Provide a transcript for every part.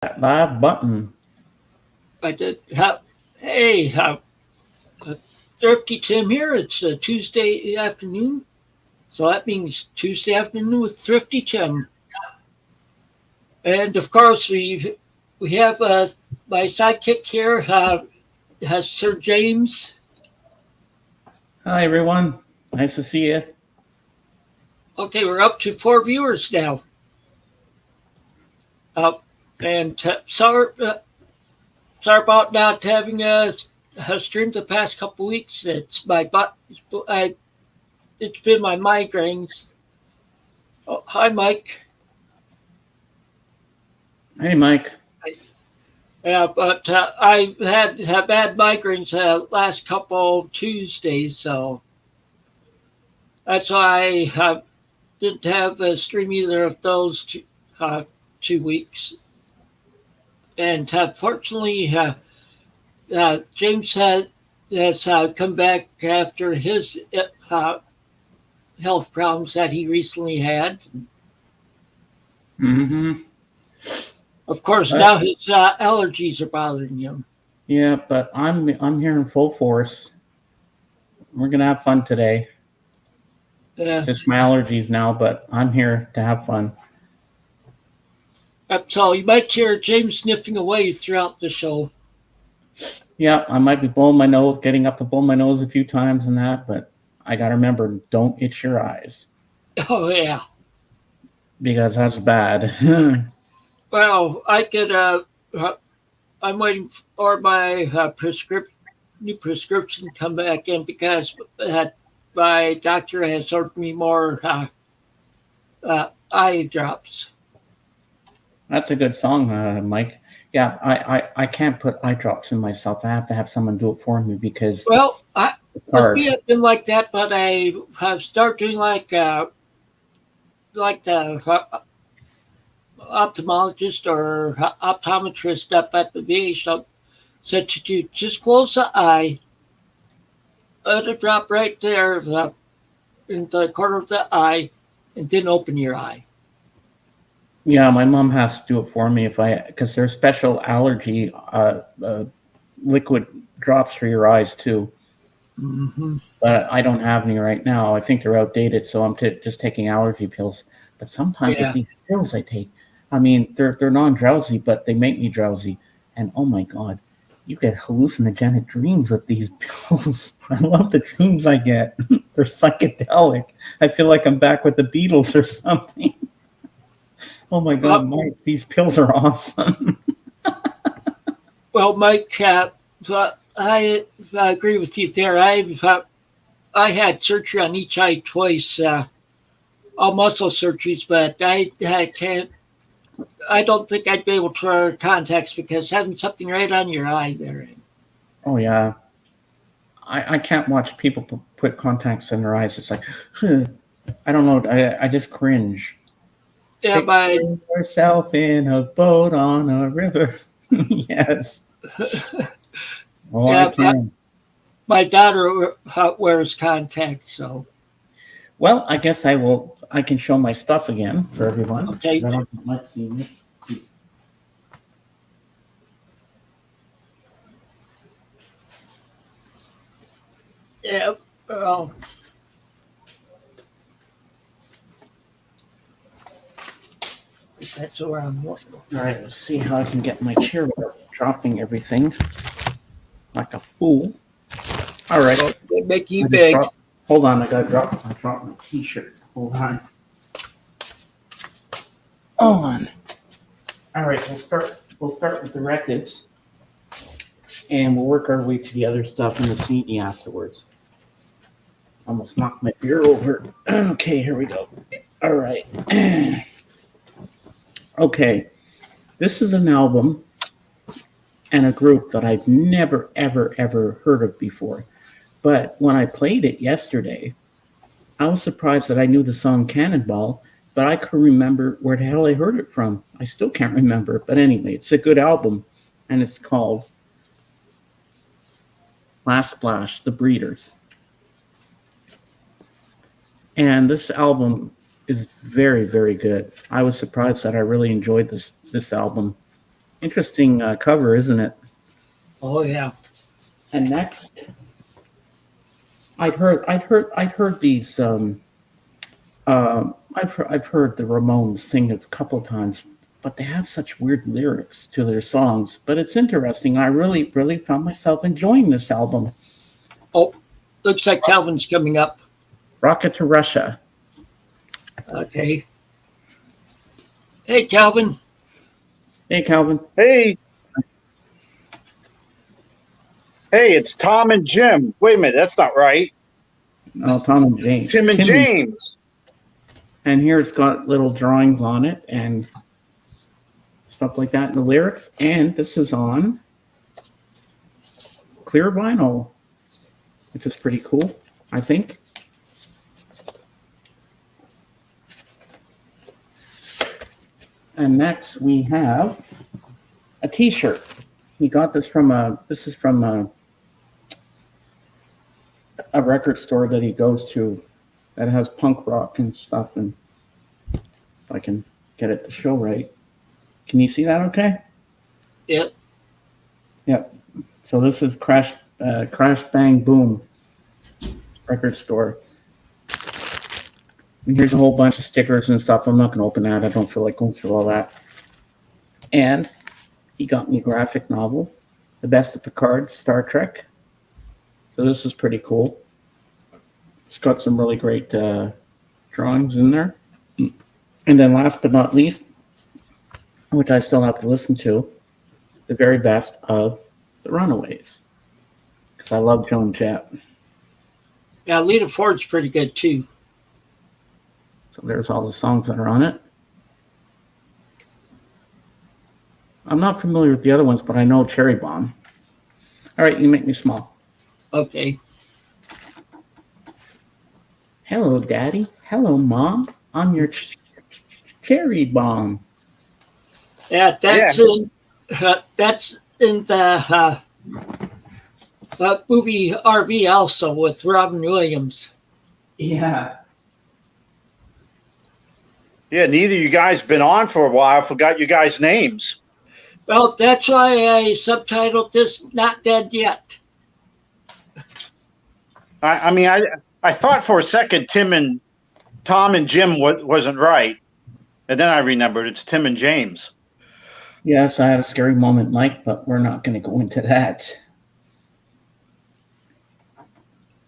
That live button. I did. Hey, uh, Thrifty Tim here. It's Tuesday afternoon, so that means Tuesday afternoon with Thrifty Tim. And of course, we have my sidekick here has Sir James. Hi, everyone. Nice to see you. Okay, we're up to 4 viewers now. Uh, and sorry about not having streamed the past couple weeks. It's been my migraines. Oh, hi, Mike. Hey, Mike. Yeah, but I had bad migraines last couple of Tuesdays, so that's why I didn't have a stream either of those 2 weeks. And fortunately, James has come back after his health problems that he recently had. Mm-hmm. Of course, now his allergies are bothering him. Yeah, but I'm here in full force. We're gonna have fun today. Just my allergies now, but I'm here to have fun. So you might hear James sniffing away throughout the show. Yeah, I might be blowing my nose, getting up to blow my nose a few times and that, but I gotta remember, don't itch your eyes. Oh yeah, because that's bad. Well, I could. I'm waiting for my new prescription to come back in because my doctor has ordered me more eye drops. That's a good song, Mike. Yeah, I can't put eye drops in myself. I have to have someone do it for me because It's been like that, but I have started doing like the ophthalmologist or optometrist up at the VA shop said to do just close the eye, let it drop right there in the corner of the eye, and then open your eye. Yeah, my mom has to do it for me because there's special allergy liquid drops for your eyes too. Mm-hmm. But I don't have any right now. I think they're outdated, so I'm just taking allergy pills. But sometimes with these pills I take, I mean, they're non-drowsy, but they make me drowsy. And oh my God, you get hallucinogenic dreams with these pills. I love the dreams I get. They're psychedelic. I feel like I'm back with the Beatles or something. Oh my God, Mike, these pills are awesome. Well, Mike, I agree with you there. I had surgery on each eye twice, all muscle surgeries, but I can't. I don't think I'd be able to wear contacts because having something right on your eye there. Oh yeah, I can't watch people put contacts in their eyes. It's like, I don't know. I just cringe. Yeah, by yourself in a boat on a river. Yes. Oh, yeah, I can. My daughter wears contacts, so. Well, I guess I can show my stuff again for everyone. Okay. I don't like seeing it. Yeah. That's where I'm looking. All right, let's see how I can get my chair without dropping everything like a fool. All right. Well, they make you big. Hold on, I dropped my t-shirt. Hold on. Hold on. All right, we'll start with the records, and we'll work our way to the other stuff in the CD afterwards. Almost knocked my beer over. Okay, here we go. All right. Okay, this is an album and a group that I've never, ever, ever heard of before. But when I played it yesterday, I was surprised that I knew the song Cannonball, but I couldn't remember where the hell I heard it from. I still can't remember. But anyway, it's a good album, and it's called Last Splash, The Breeders. And this album is very, very good. I was surprised that I really enjoyed this album. Interesting cover, isn't it? Oh yeah. And next, I'd heard these. I've heard the Ramones sing it a couple of times, but they have such weird lyrics to their songs. But it's interesting. I really found myself enjoying this album. Oh, looks like Calvin's coming up. Rocket to Russia. Okay. Hey, Calvin. Hey, Calvin. Hey, it's Tom and Jim. Wait a minute, that's not right. No, Tom and James. Tim and James. And here it's got little drawings on it and stuff like that in the lyrics. And this is on clear vinyl, which is pretty cool, I think. And next we have a T-shirt. He got this from a record store that he goes to that has punk rock and stuff. And if I can get it to show right, can you see that? Okay. Yep. Yep. So this is Crash Bang Boom record store. And here's a whole bunch of stickers and stuff. I'm not going to open that. I don't feel like going through all that. And he got me a graphic novel, The Best of Picard, Star Trek. So this is pretty cool. It's got some really great drawings in there. And then last but not least, which I still have to listen to, the very best of The Runaways. Because I love Joan Jett. Yeah, Lita Ford's pretty good too. So there's all the songs that are on it. I'm not familiar with the other ones, but I know Cherry Bomb. All right, you make me small. Okay. Hello, Daddy. Hello, Mom. I'm your Cherry Bomb. Yeah, that's in the movie RV also with Robin Williams. Yeah. Yeah, neither of you guys been on for a while. I forgot you guys' names. Well, that's why I subtitled this "Not Dead Yet." I thought for a second Tom and Jim wasn't right, and then I remembered it's Tim and James. Yes, I had a scary moment, Mike, but we're not going to go into that.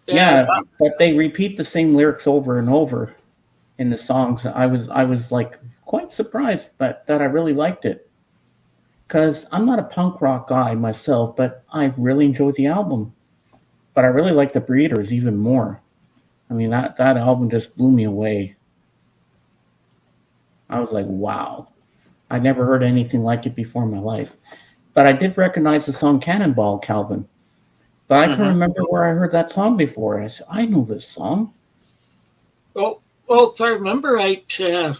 Yeah, but they repeat the same lyrics over and over in the songs. I was like quite surprised, but that I really liked it. Because I'm not a punk rock guy myself, but I really enjoyed the album. But I really like the Breeders even more. I mean, that album just blew me away. I was like, wow. I never heard anything like it before in my life. But I did recognize the song Cannonball, Calvin. But I can remember where I heard that song before. I said, I know this song. Well, if I remember right, the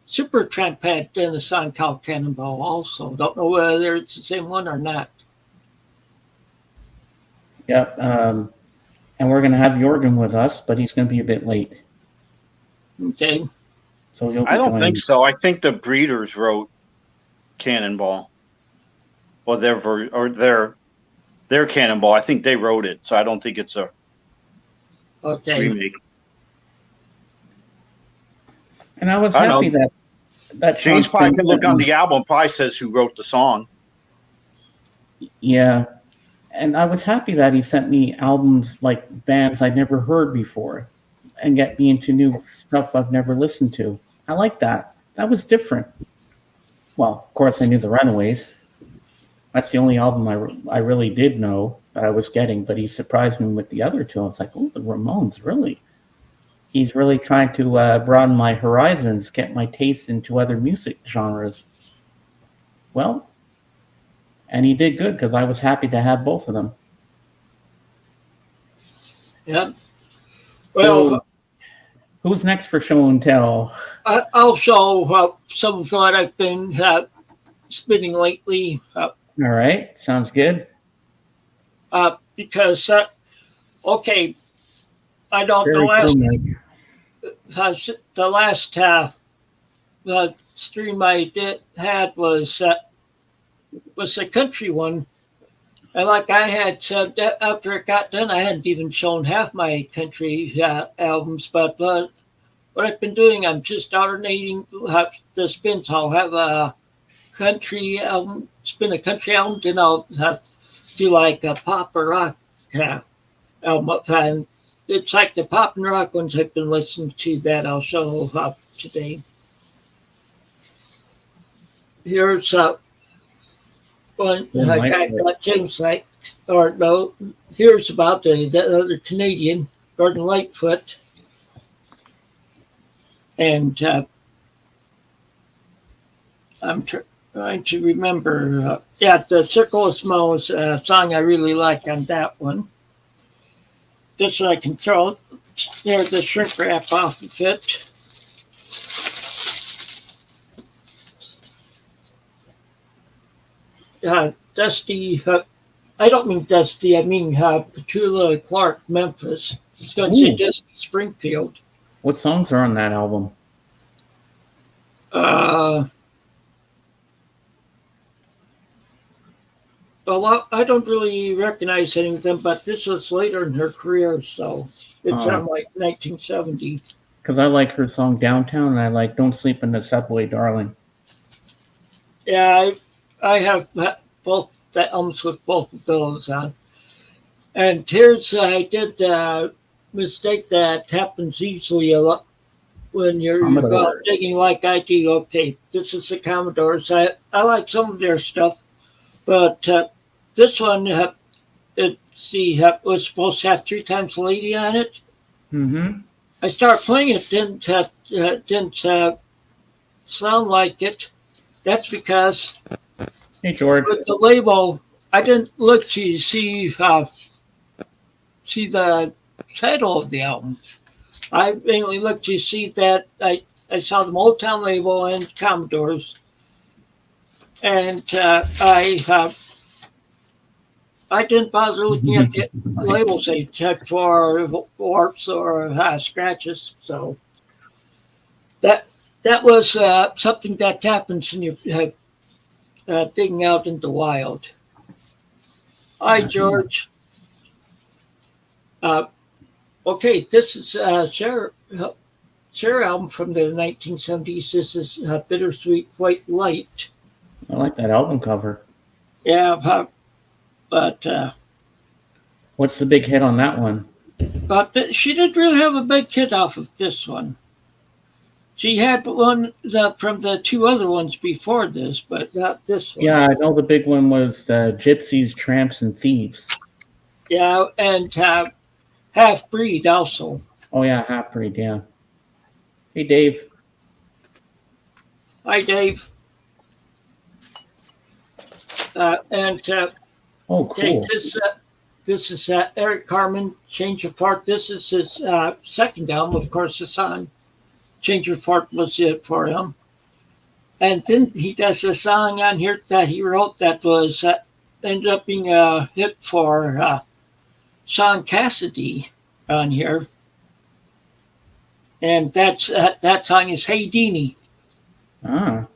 Supertramp had done a song called Cannonball also. Don't know whether it's the same one or not. Yep. And we're going to have Jorgen with us, but he's going to be a bit late. Okay. So I don't think so. I think the Breeders wrote Cannonball. Well, their Cannonball. I think they wrote it, so I don't think it's a remake. And I was happy that James probably can look on the album. Probably says who wrote the song. Yeah, and I was happy that he sent me albums like bands I'd never heard before, and get me into new stuff I've never listened to. I like that. That was different. Well, of course, I knew the Runaways. That's the only album I really did know that I was getting, but he surprised me with the other two. I was like, oh, the Ramones, really? He's really trying to broaden my horizons, get my taste into other music genres. Well, and he did good because I was happy to have both of them. Yeah. Well, so, who's next for show and tell? I'll show some of what I've been spinning lately. All right, sounds good. Because, okay, I know the last stream I had was a country one. And like I had said, after it got done, I hadn't even shown half my country albums. But what I've been doing, I'm just alternating the spins. I'll have a country album, spin a country album, then I'll do like a pop or rock album. And it's like the pop and rock ones I've been listening to that I'll show up today. Here's one like I got James like, or no, here's about the other Canadian, Gordon Lightfoot. And I'm trying to remember. The Circle of Smoke song I really like on that one. This one I can throw the shrink wrap off of it. Dusty, I don't mean Dusty, I mean Petula Clark, Memphis. It's going to say Dusty Springfield. What songs are on that album? A lot. I don't really recognize any of them, but this was later in her career, so it's from like 1970. Because I like her song Downtown, and I like Don't Sleep in the Subway, Darling. Yeah, I have both the albums with both of those on. And here's, I did a mistake that happens easily a lot when you're digging like I do. Okay, this is the Commodores. I like some of their stuff, but this one, was supposed to have 3 Times Lady on it. Mm-hmm. I started playing it, didn't sound like it. That's because hey, George. With the label, I didn't look to see the title of the album. I mainly looked to see that I saw the Motown label and Commodores, and I didn't bother looking at the labels. I checked for warps or scratches. So that was something that happens when you digging out in the wild. Hi, George. Okay, this is Cher album from the 1970s. This is Bittersweet White Light. I like that album cover. Yeah, but what's the big hit on that one? But she didn't really have a big hit off of this one. She had one from the 2 other ones before this, but not this one. Yeah, I know the big one was Gypsies, Tramps, and Thieves. Yeah, and Half Breed also. Oh, yeah, Half Breed, yeah. Hey, Dave. Hi, Dave. Oh, cool. Okay, this is Eric Carmen, Change of Heart. This is his second album. Of course, the song Change of Heart was it for him. And then he does a song on here that he wrote that was ended up being a hit for Sean Cassidy on here. And that song is Hey Deanie. Ah.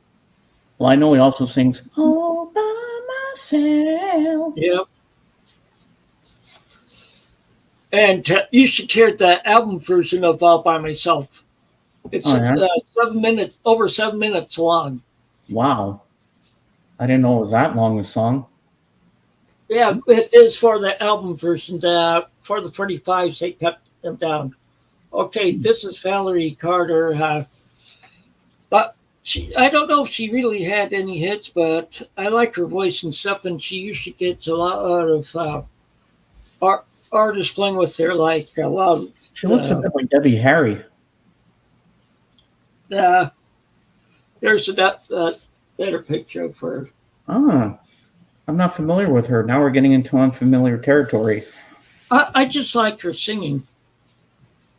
Well, I know he also sings All by Myself. Yep. And you should hear the album version of All by Myself. It's 7 minutes, over 7 minutes long. Wow. I didn't know it was that long a song. Yeah, it is for the album version. For the 45s, they cut them down. Okay, this is Valerie Carter. But I don't know if she really had any hits, but I like her voice and stuff, and she usually gets a lot of artists playing with her, like a lot of... She looks a bit like Debbie Harry. There's a better picture of her. Ah, I'm not familiar with her. Now we're getting into unfamiliar territory. I just like her singing.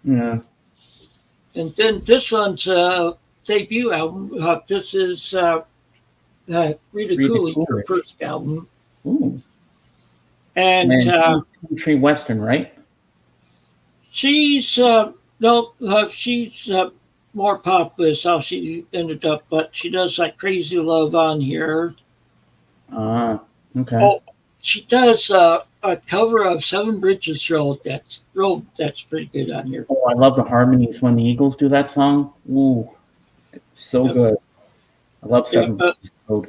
Yeah. And then this one's debut album. This is Rita Cooley's her first album. Ooh. And country western, right? She's she's more pop is how she ended up, but she does like Crazy Love on here. Okay. Oh, she does a cover of Seven Bridges Road. That's pretty good on here. Oh, I love the harmonies when the Eagles do that song. Ooh, it's so Yep. good. I love Yeah, Seven Road.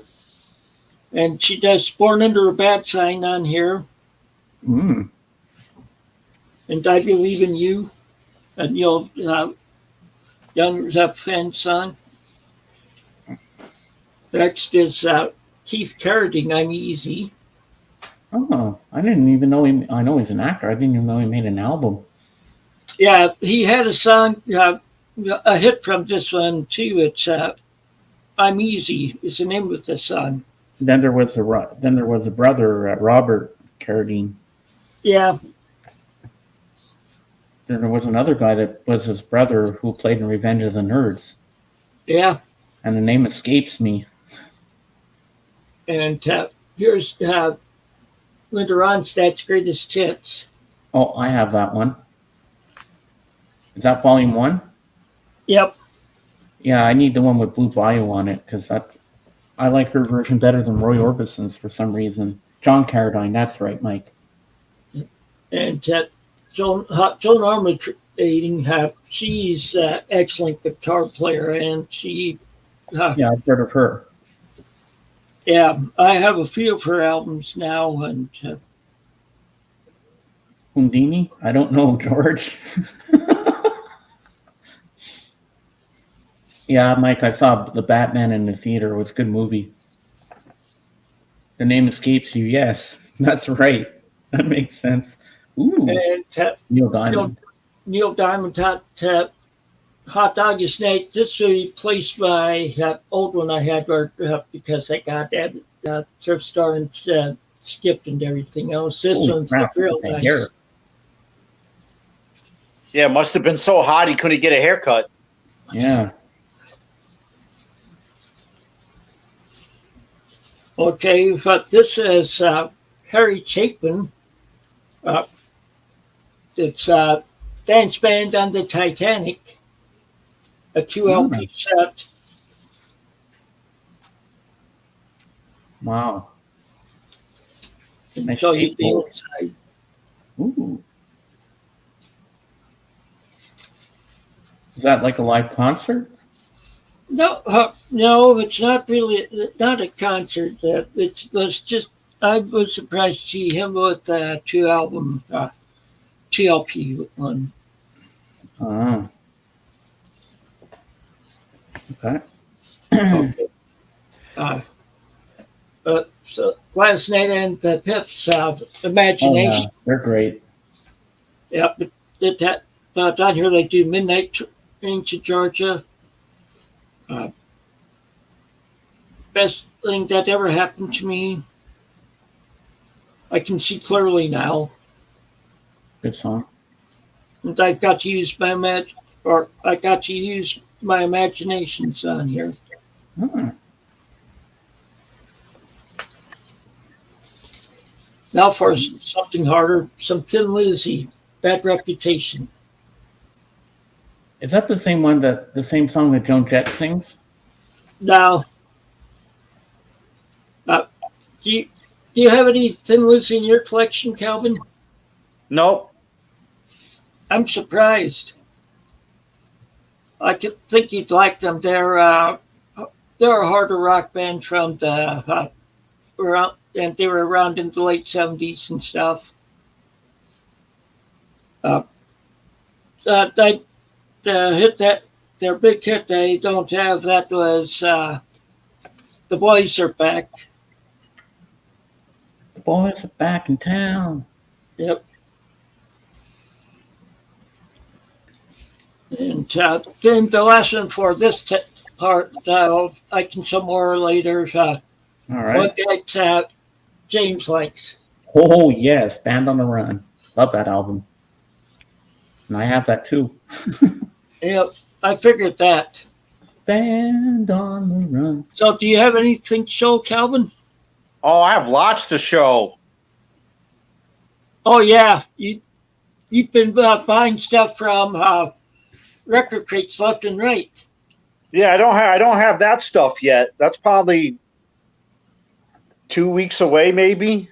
and she does Born Under a Bad Sign on here, Mm. and I Believe in You, and Young Zeppelin song. Next is Keith Carradine, I'm Easy. Oh, I didn't even know him. I know he's an actor. I didn't even know he made an album. Yeah, he had a song, a hit from this one too. It's I'm Easy is the name of the song. Then there was a brother, Robert Carradine. Yeah, Then there was another guy that was his brother who played in Revenge of the Nerds, yeah. and the name escapes me. And here's Linda Ronstadt's Greatest Hits. Oh, I have that one. Is that Volume 1? Yep. Yeah, I need the one with Blue Bayou on it because I like her version better than Roy Orbison's for some reason. John Carradine, that's right, Mike. And Joan Armatrading, she's an excellent guitar player, and she. Yeah, I've heard of her. Yeah, I have a few of her albums now, and Houdini? I don't know, George. Yeah, Mike, I saw The Batman in the theater. It was a good movie. The name escapes you. Yes, that's right. That makes sense. Ooh, and Neil Diamond. Neil Diamond Hot Dog is Snake. This replaced my old one I had because I got that thrift store and skipped and everything else. This Holy one's crap, real look at that nice. hair. Yeah, it must have been so hot he couldn't get a haircut. Yeah. Okay, but this is Harry Chapin. It's Dance Band on the Titanic, a 2 LP set. Wow. Nice So you the skateboard. inside. Ooh. Is that like a live concert? No, it's not really not a concert. It was just I was surprised to see him with 2 album, 2 LP one. Oh. Okay. Okay. So last night and the Pips Imagination. Oh, yeah. They're great. Yep. Down here they do Midnight Train to Georgia. Best thing that ever happened to me. I can see clearly now. Good song. And I got to use my imaginations on here. Oh. Now for something harder, some Thin Lizzy, Bad Reputation. Is that the same song that Joan Jett sings? Now, do you have any Thin Lizzy in your collection, Calvin? Nope. I'm surprised. I could think you'd like them. They're a harder rock band from the around, and they were around in the late '70s and stuff. They hit that their big hit they don't have that was The Boys Are Back. The boys are back in town. Yep. And then the last one for this part, I can some more later. All right. One that James likes. Oh, yes. Band on the Run. Love that album. And I have that too. Yep, I figured that. Band on the Run. So, do you have anything to show, Calvin? Oh, I have lots to show. Oh yeah, you've been buying stuff from record crates left and right. Yeah, I don't have that stuff yet. That's probably 2 weeks away, maybe.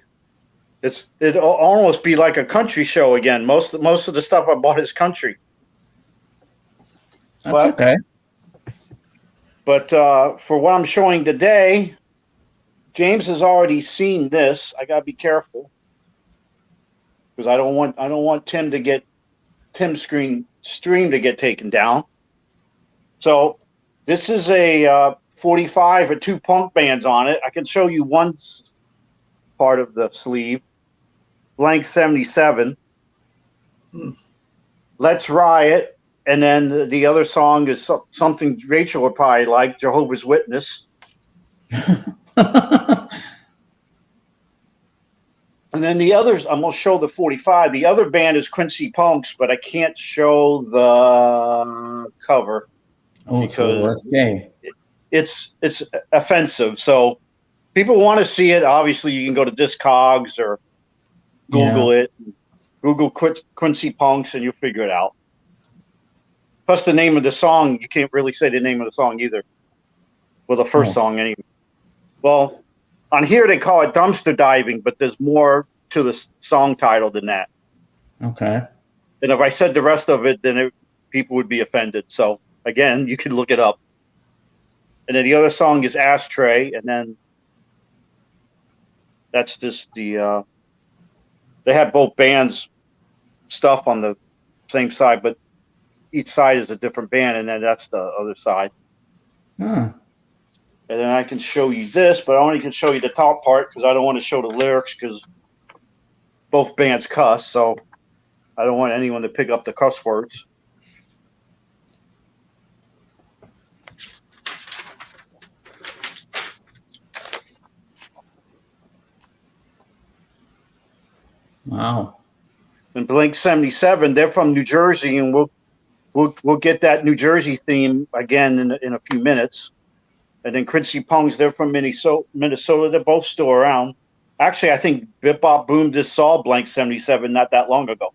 It'll almost be like a country show again. Most of the stuff I bought is country. That's okay. But for what I'm showing today, James has already seen this. I gotta be careful because I don't want Tim's stream to get taken down. So this is a 45 with 2 punk bands on it. I can show you one part of the sleeve. Blank 77. Let's Riot. And then the other song is something Rachel would probably like, Jehovah's Witness. And then the others, I'm going to show the 45. The other band is Quincy Punks, but I can't show the cover because it's offensive. So people want to see it. Obviously, you can go to Discogs or Google it. Google Quincy Punks and you'll figure it out. Plus the name of the song, you can't really say the name of the song either. Well, the first song anyway. Well, on here they call it Dumpster Diving, but there's more to the song title than that. Okay. And if I said the rest of it, then people would be offended. So again, you can look it up. And then the other song is Ashtray, and then that's just the they have both bands stuff on the same side, but each side is a different band, and then that's the other side. And then I can show you this, but I only can show you the top part because I don't want to show the lyrics because both bands cuss, so I don't want anyone to pick up the cuss words. Wow. And Blink 77, they're from New Jersey, and we'll get that New Jersey theme again in a few minutes. And then Quincy Punks, they're from Minnesota. They're both still around. Actually, I think Bip Bop Boom just saw Blank 77 not that long ago.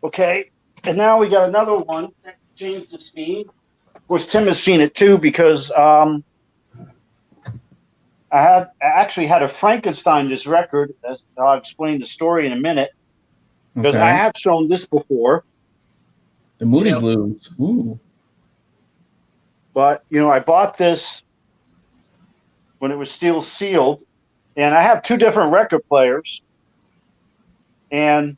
Okay, and now we got another one that James has seen. Of course, Tim has seen it too because I actually had a Frankenstein this record. I'll explain the story in a minute because I have shown this before. The Moody Blues. Ooh. But, I bought this when it was still sealed, and I have 2 different record players. And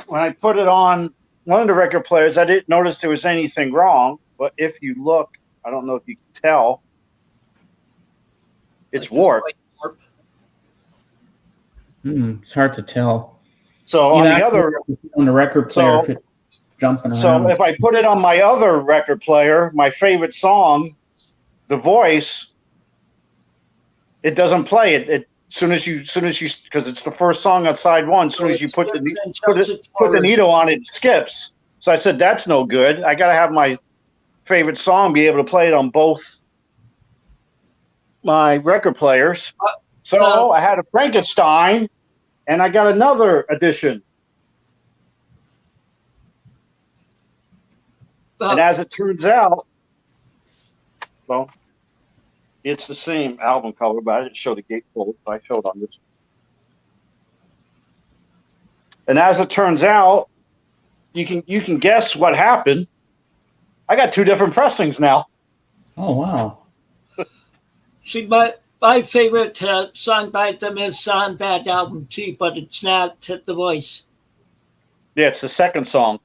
when I put it on one of the record players, I didn't notice there was anything wrong. But if you look, I don't know if you can tell, it's warped. It's hard to tell. So on the record player, jumping around. So if I put it on my other record player, my favorite song, The Voice, it doesn't play it. Soon as you, because it's the first song on side 1. As soon as you put the needle on it, it skips. So I said that's no good. I got to have my favorite song be able to play it on both my record players. So I had a Frankenstein, and I got another edition. And as it turns out, well, it's the same album cover, but I didn't show the gatefold. I showed on this. And as it turns out, you can guess what happened. I got 2 different pressings now. Oh wow! See, my favorite song by them is on that album too, but it's not The Voice. Yeah, it's the second song.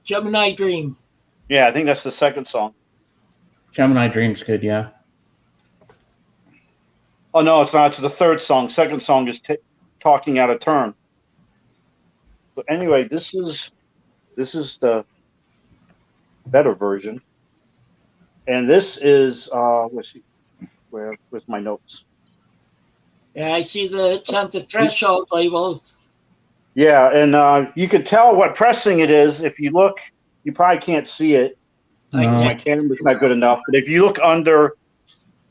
Gemini Dream. Yeah, I think that's the second song. Gemini Dream's good, yeah. Oh no, it's not. It's the third song. Second song is Talking Out of Turn. But anyway, this is the better version, and this is let's see. Where's my notes? Yeah, I see it's on the Threshold label. Yeah, and you can tell what pressing it is. If you look, you probably can't see it. My camera's not good enough. But if you look under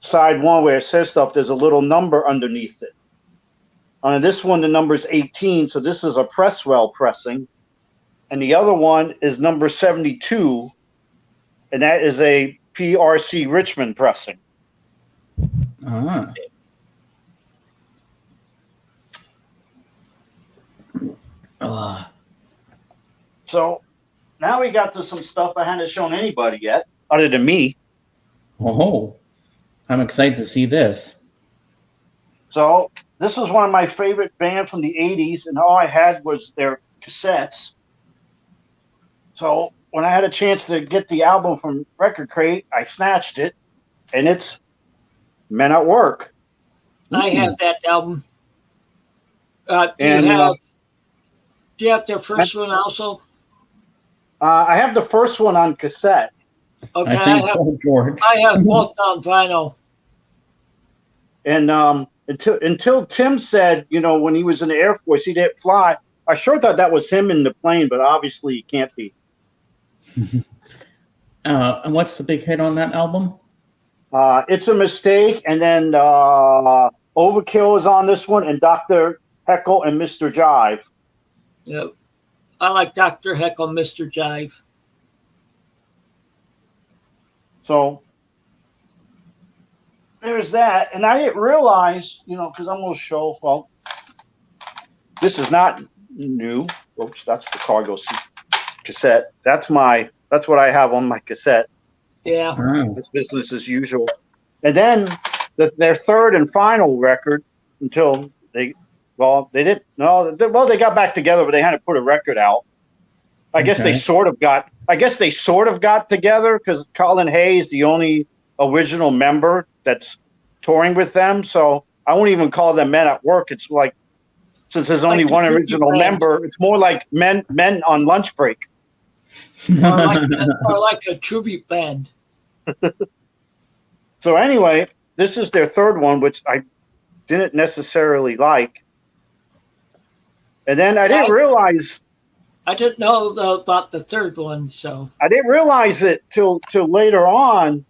side 1 where it says stuff, there's a little number underneath it. On this one, the number's 18, so this is a Presswell pressing. And the other one is number 72, and that is a PRC Richmond pressing. Ah. So now we got to some stuff I hadn't shown anybody yet, other than me. Oh, I'm excited to see this. So this was one of my favorite bands from the 80s, and all I had was their cassettes. So when I had a chance to get the album from Record Crate, I snatched it, and it's Men at Work. I have that album. Do you have their first one also? I have the first one on cassette. Okay, I have both on vinyl. And until Tim said, when he was in the Air Force, he didn't fly. I sure thought that was him in the plane, but obviously it can't be. And what's the big hit on that album? It's a Mistake, and then Overkill is on this one, and Dr. Heckle and Mr. Jive. Yep. I like Dr. Heckle, Mr. Jive. So there's that. And I didn't realize, because I'm going to show, well, this is not new. Oops, that's the cargo cassette. That's what I have on my cassette. Yeah. It's business as usual. And then their third and final record until they got back together, but they had to put a record out. I guess they sort of got together because Colin Hay is the only original member that's touring with them. So I won't even call them Men at Work. It's like, since there's only one original member, it's more like men on lunch break. or like a tribute band. So anyway, this is their third one, which I didn't necessarily like. And then I didn't realize. I didn't know about the third one, so. I didn't realize it till later on.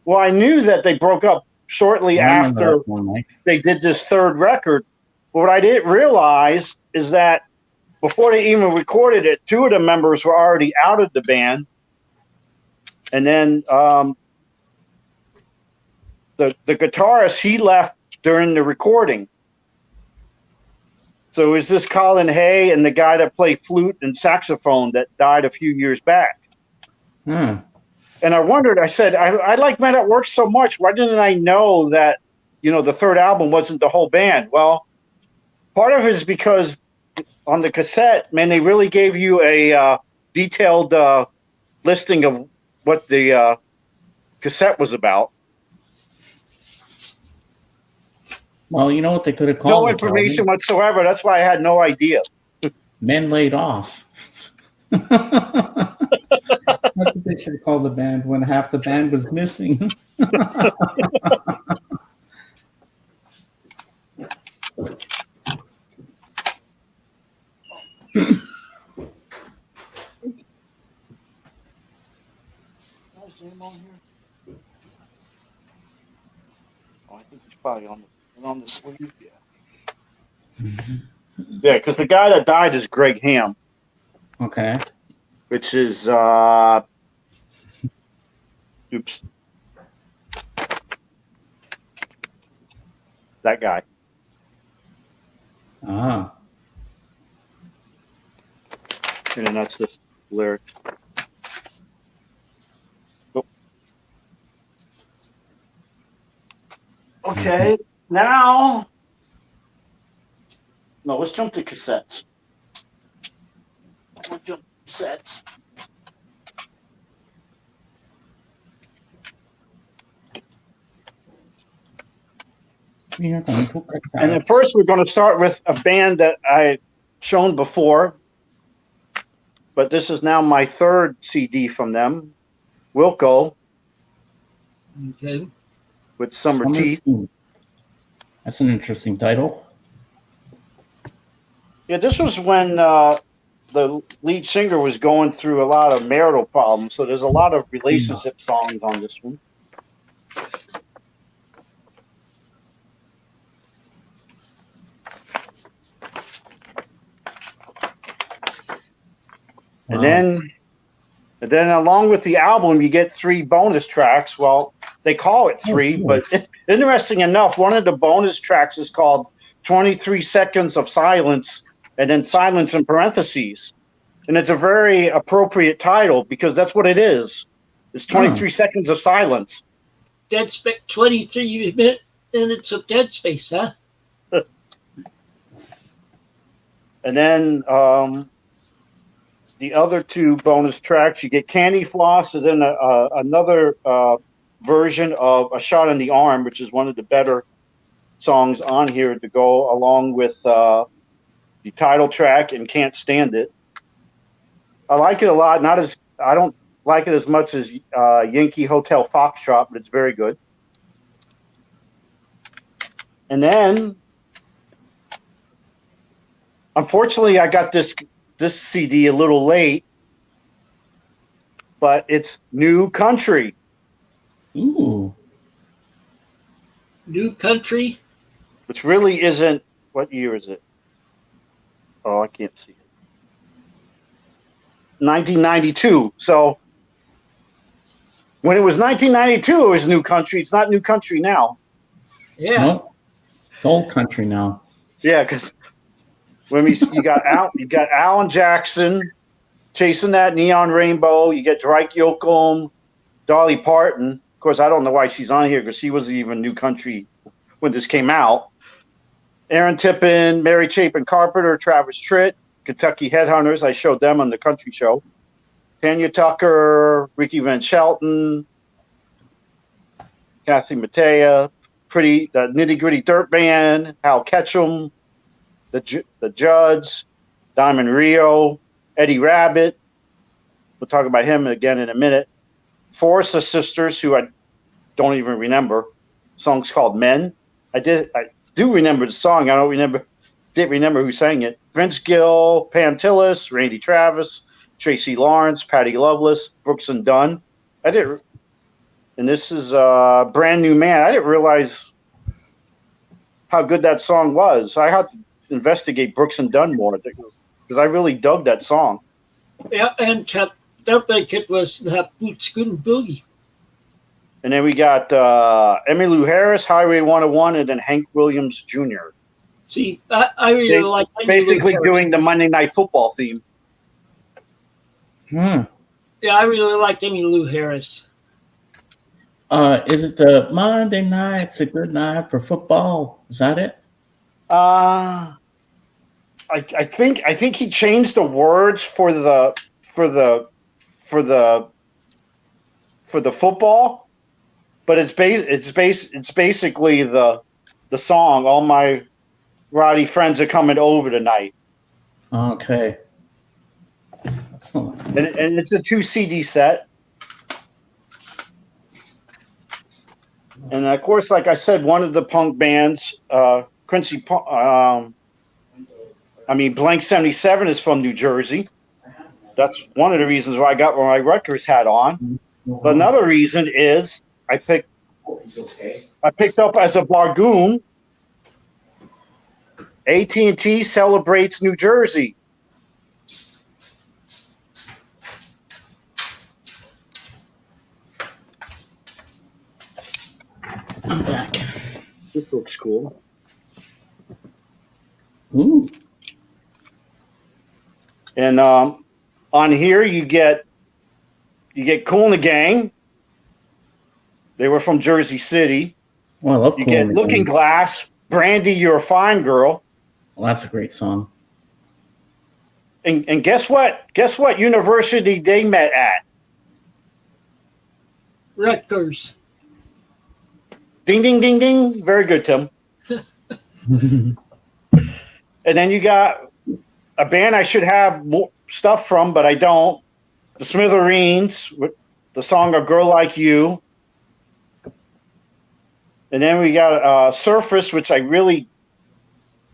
Well, I knew that they broke up shortly after they did this third record. But what I didn't realize is that before they even recorded it, two of the members were already out of the band. And then the guitarist, he left during the recording. So it was this Colin Hay and the guy that played flute and saxophone that died a few years back. And I wondered, I said, I like Men at Work so much. Why didn't I know that, the third album wasn't the whole band? Well, part of it is because on the cassette, man, they really gave you a detailed listing of what the cassette was about. Well, you know what they could have called no information whatsoever. That's why I had no idea. Men Laid Off. That's what they should call the band when half the band was missing. I think it's probably on the sleeve. Yeah, because the guy that died is Greg Ham. Okay. Which is oops. That guy. Ah. And then that's the lyrics. Oh. Okay, now. No, let's jump to cassettes. Let's jump to cassettes. And then first, we're going to start with a band that I shown before, but this is now my third CD from them, Wilco. Okay. With Summer Teeth. That's an interesting title. Yeah, this was when the lead singer was going through a lot of marital problems, so there's a lot of relationship songs on this one. And then along with the album, you get 3 bonus tracks. Well, they call it 3, but interesting enough, one of the bonus tracks is called 23 Seconds of Silence, and then silence in parentheses. And it's a very appropriate title because that's what it is. It's 23 seconds of silence. Dead space, 23 minutes of dead space, huh? And then the other 2 bonus tracks, you get Candy Floss, and then another version of A Shot in the Arm, which is one of the better songs on here to go along with the title track and Can't Stand It. I like it a lot. I don't like it as much as Yankee Hotel Foxtrot, but it's very good. And then, unfortunately, I got this CD a little late, but it's New Country. Ooh. New Country? Which really isn't, what year is it? Oh, I can't see it. 1992. So when it was 1992, it was New Country. It's not New Country now. Yeah. Nope. It's old country now. Yeah, because when you got Alan Jackson chasing that neon rainbow. You get Dwight Yoakam, Dolly Parton. Of course, I don't know why she's on here because she wasn't even New Country when this came out. Aaron Tippin, Mary Chapin Carpenter, Travis Tritt, Kentucky Headhunters. I showed them on the country show. Tanya Tucker, Ricky Van Shelton, Kathy Mattea, the Nitty Gritty Dirt Band, Hal Ketchum, the Judds, Diamond Rio, Eddie Rabbit. We'll talk about him again in a minute. Forrest Sisters, who I don't even remember. Song's called Men. I do remember the song. I didn't remember who sang it. Vince Gill, Pam Tillis, Randy Travis, Tracy Lawrence, Patty Loveless, Brooks and Dunn. And this is Brand New Man. I didn't realize how good that song was. I had to investigate Brooks and Dunn more because I really dug that song. Yeah, and their big hit was Boots Good Boogie. And then we got Emmylou Harris, Highway 101, and then Hank Williams Jr. See, I really like basically doing the Monday Night Football theme. Yeah, I really like Emmylou Harris. Is it the Monday night's a good night for football? Is that it? I think he changed the words for the football, but it's basically the song. All my rowdy friends are coming over tonight. Okay. And it's a 2 CD set. And of course, like I said, one of the punk bands, Blank 77 is from New Jersey. That's one of the reasons why I got my Rutgers hat on. But another reason is I picked up as a Bargoon. AT&T celebrates New Jersey. I'm back. This looks cool. Ooh. And on here you get Kool and the Gang. They were from Jersey City. Oh, I love You get Looking Glass, Brandy, You're a Fine Girl. Well, that's a great song. And guess what? Guess what university they met at? Rutgers. Ding, ding, ding, ding. Very good, Tim. And then you got a band I should have more stuff from, but I don't. The Smithereens with the song A Girl Like You. And then we got Surface, which I really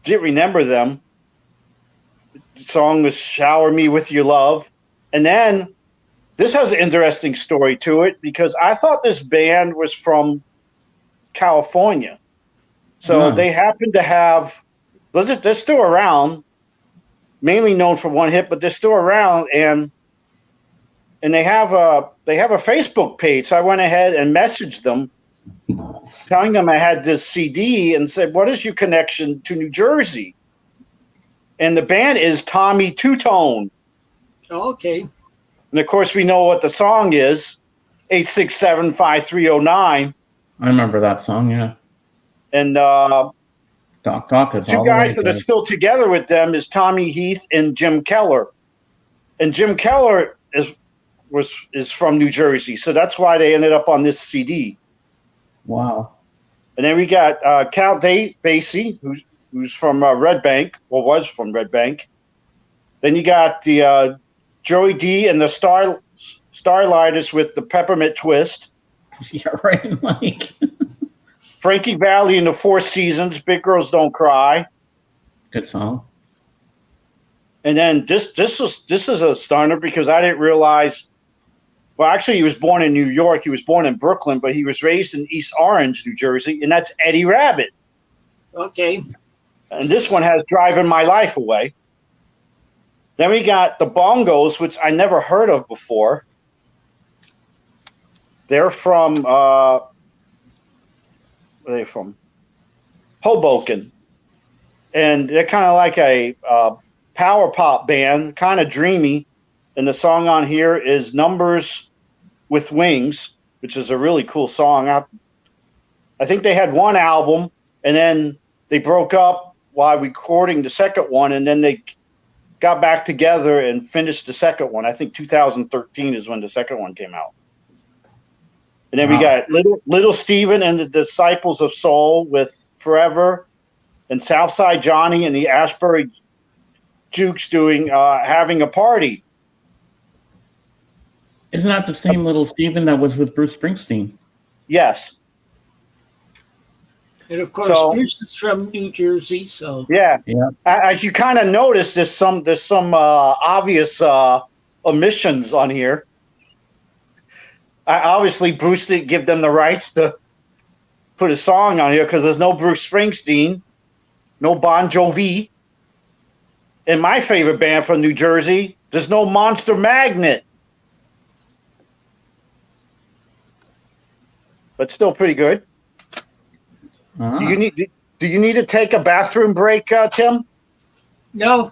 didn't remember them. The song was Shower Me With Your Love. And then this has an interesting story to it because I thought this band was from California. So they happen to have, they're still around, mainly known for one hit, but they're still around. And and they have a Facebook page. So I went ahead and messaged them, telling them I had this CD, and said, "What is your connection to New Jersey?" And the band is Tommy Two Tone. Oh, okay. And of course, we know what the song is: 867-5309. I remember that song. Yeah. And Doc is the two guys that are still together with them is Tommy Heath and Jim Keller. And Jim Keller is from New Jersey, so that's why they ended up on this CD. Wow. And then we got Count Basie, who's from Red Bank, or was from Red Bank. Then you got the Joey D and the Starlighters with the Peppermint Twist. Yeah, right, Mike. Frankie Valli and the Four Seasons, Big Girls Don't Cry. Good song. And then this is a stunner because I didn't realize. Well, actually, he was born in New York. He was born in Brooklyn, but he was raised in East Orange, New Jersey, and that's Eddie Rabbitt. Okay. And this one has Driving My Life Away. Then we got the Bongos, which I never heard of before. They're from where are they from? Hoboken. And they're kind of like a power pop band, kind of dreamy. And the song on here is Numbers with Wings, which is a really cool song. I think they had one album, and then they broke up while recording the second one, and then they got back together and finished the second one. I think 2013 is when the second one came out. And then we got Little Steven and the Disciples of Soul with Forever, and Southside Johnny and the Ashbury Jukes doing Having a Party. Isn't that the same Little Steven that was with Bruce Springsteen? Yes. And of course, Bruce is from New Jersey, so yeah. As you kind of notice, there's some obvious omissions on here. Obviously, Bruce didn't give them the rights to put a song on here because there's no Bruce Springsteen, no Bon Jovi. And my favorite band from New Jersey, there's no Monster Magnet. But still pretty good. Do you need to take a bathroom break, Tim? No.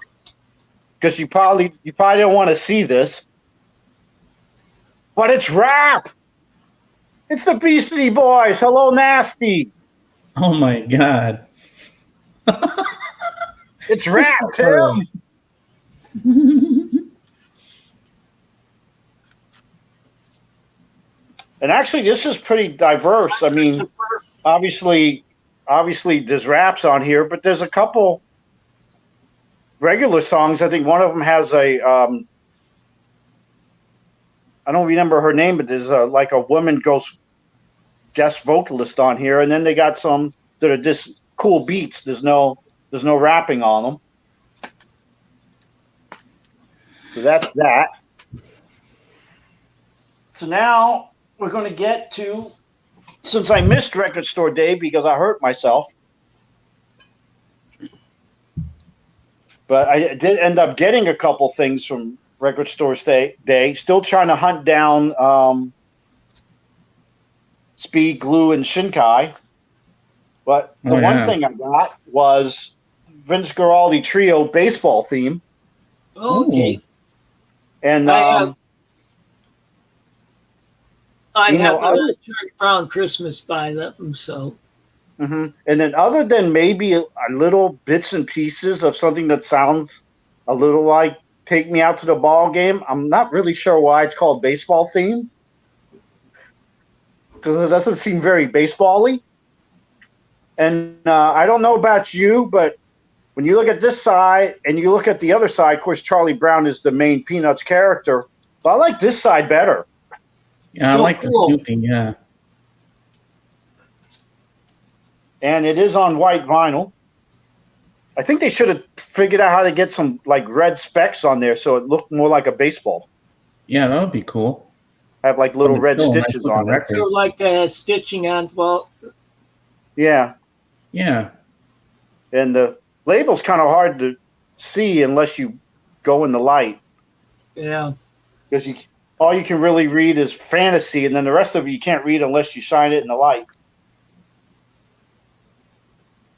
Because you probably don't want to see this. But it's rap. It's the Beastie Boys. Hello, Nasty. Oh my God. It's rap, Tim. And actually, this is pretty diverse. I mean, obviously there's raps on here, but there's a couple regular songs. I think one of them has a I don't remember her name, but there's like a woman guest vocalist on here, and then they got some that are just cool beats. There's no rapping on them. So that's that. So now we're going to get to, since I missed Record Store Day because I hurt myself, but I did end up getting a couple things from Record Store Day. Still trying to hunt down Speed, Glue, and Shinkai. But the one thing I got was Vince Guaraldi Trio baseball theme. Okay. And I have a Charlie Brown Christmas by them, so. Mm-hmm. And then other than maybe a little bits and pieces of something that sounds a little like Take Me Out to the Ball Game, I'm not really sure why it's called baseball theme. Because it doesn't seem very baseball-y. And I don't know about you, but when you look at this side and you look at the other side, of course, Charlie Brown is the main Peanuts character. But I like this side better. Yeah, I like the snooping, yeah. And it is on white vinyl. I think they should have figured out how to get some like red specks on there so it looked more like a baseball. Yeah, that would be cool. Have like little red stitches on it. So like the stitching on, well. Yeah. Yeah. And the label's kind of hard to see unless you go in the light. Yeah. Because all you can really read is fantasy, and then the rest of it you can't read unless you shine it in the light.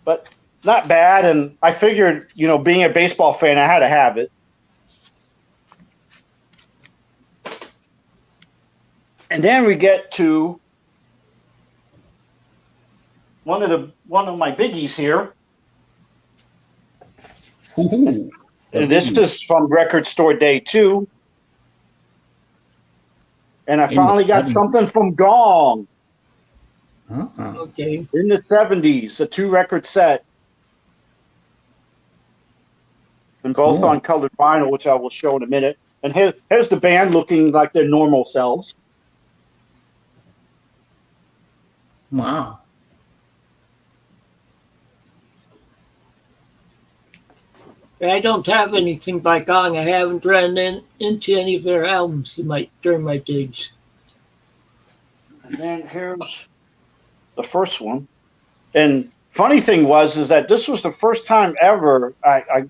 But not bad, and I figured, being a baseball fan, I had to have it. And then we get to one of my biggies here. Ooh. And this is from Record Store Day 2. And I finally got something from Gong. Okay. In the 70s, a 2-record set. And both on colored vinyl, which I will show in a minute. And here's the band looking like their normal selves. Wow. I don't have anything by Gong. I haven't run into any of their albums during my digs. And then here's the first one. And funny thing is that this was the first time ever I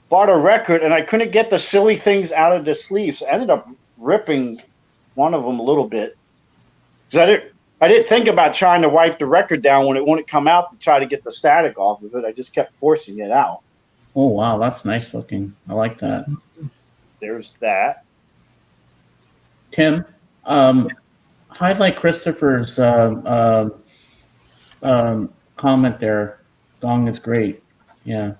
bought a record and I couldn't get the silly things out of the sleeves. I ended up ripping one of them a little bit. Because I didn't think about trying to wipe the record down when it wouldn't come out to try to get the static off of it. I just kept forcing it out. Oh, wow. That's nice looking. I like that. There's that. Tim, highlight Christopher's comment there. Gong is great. Yeah.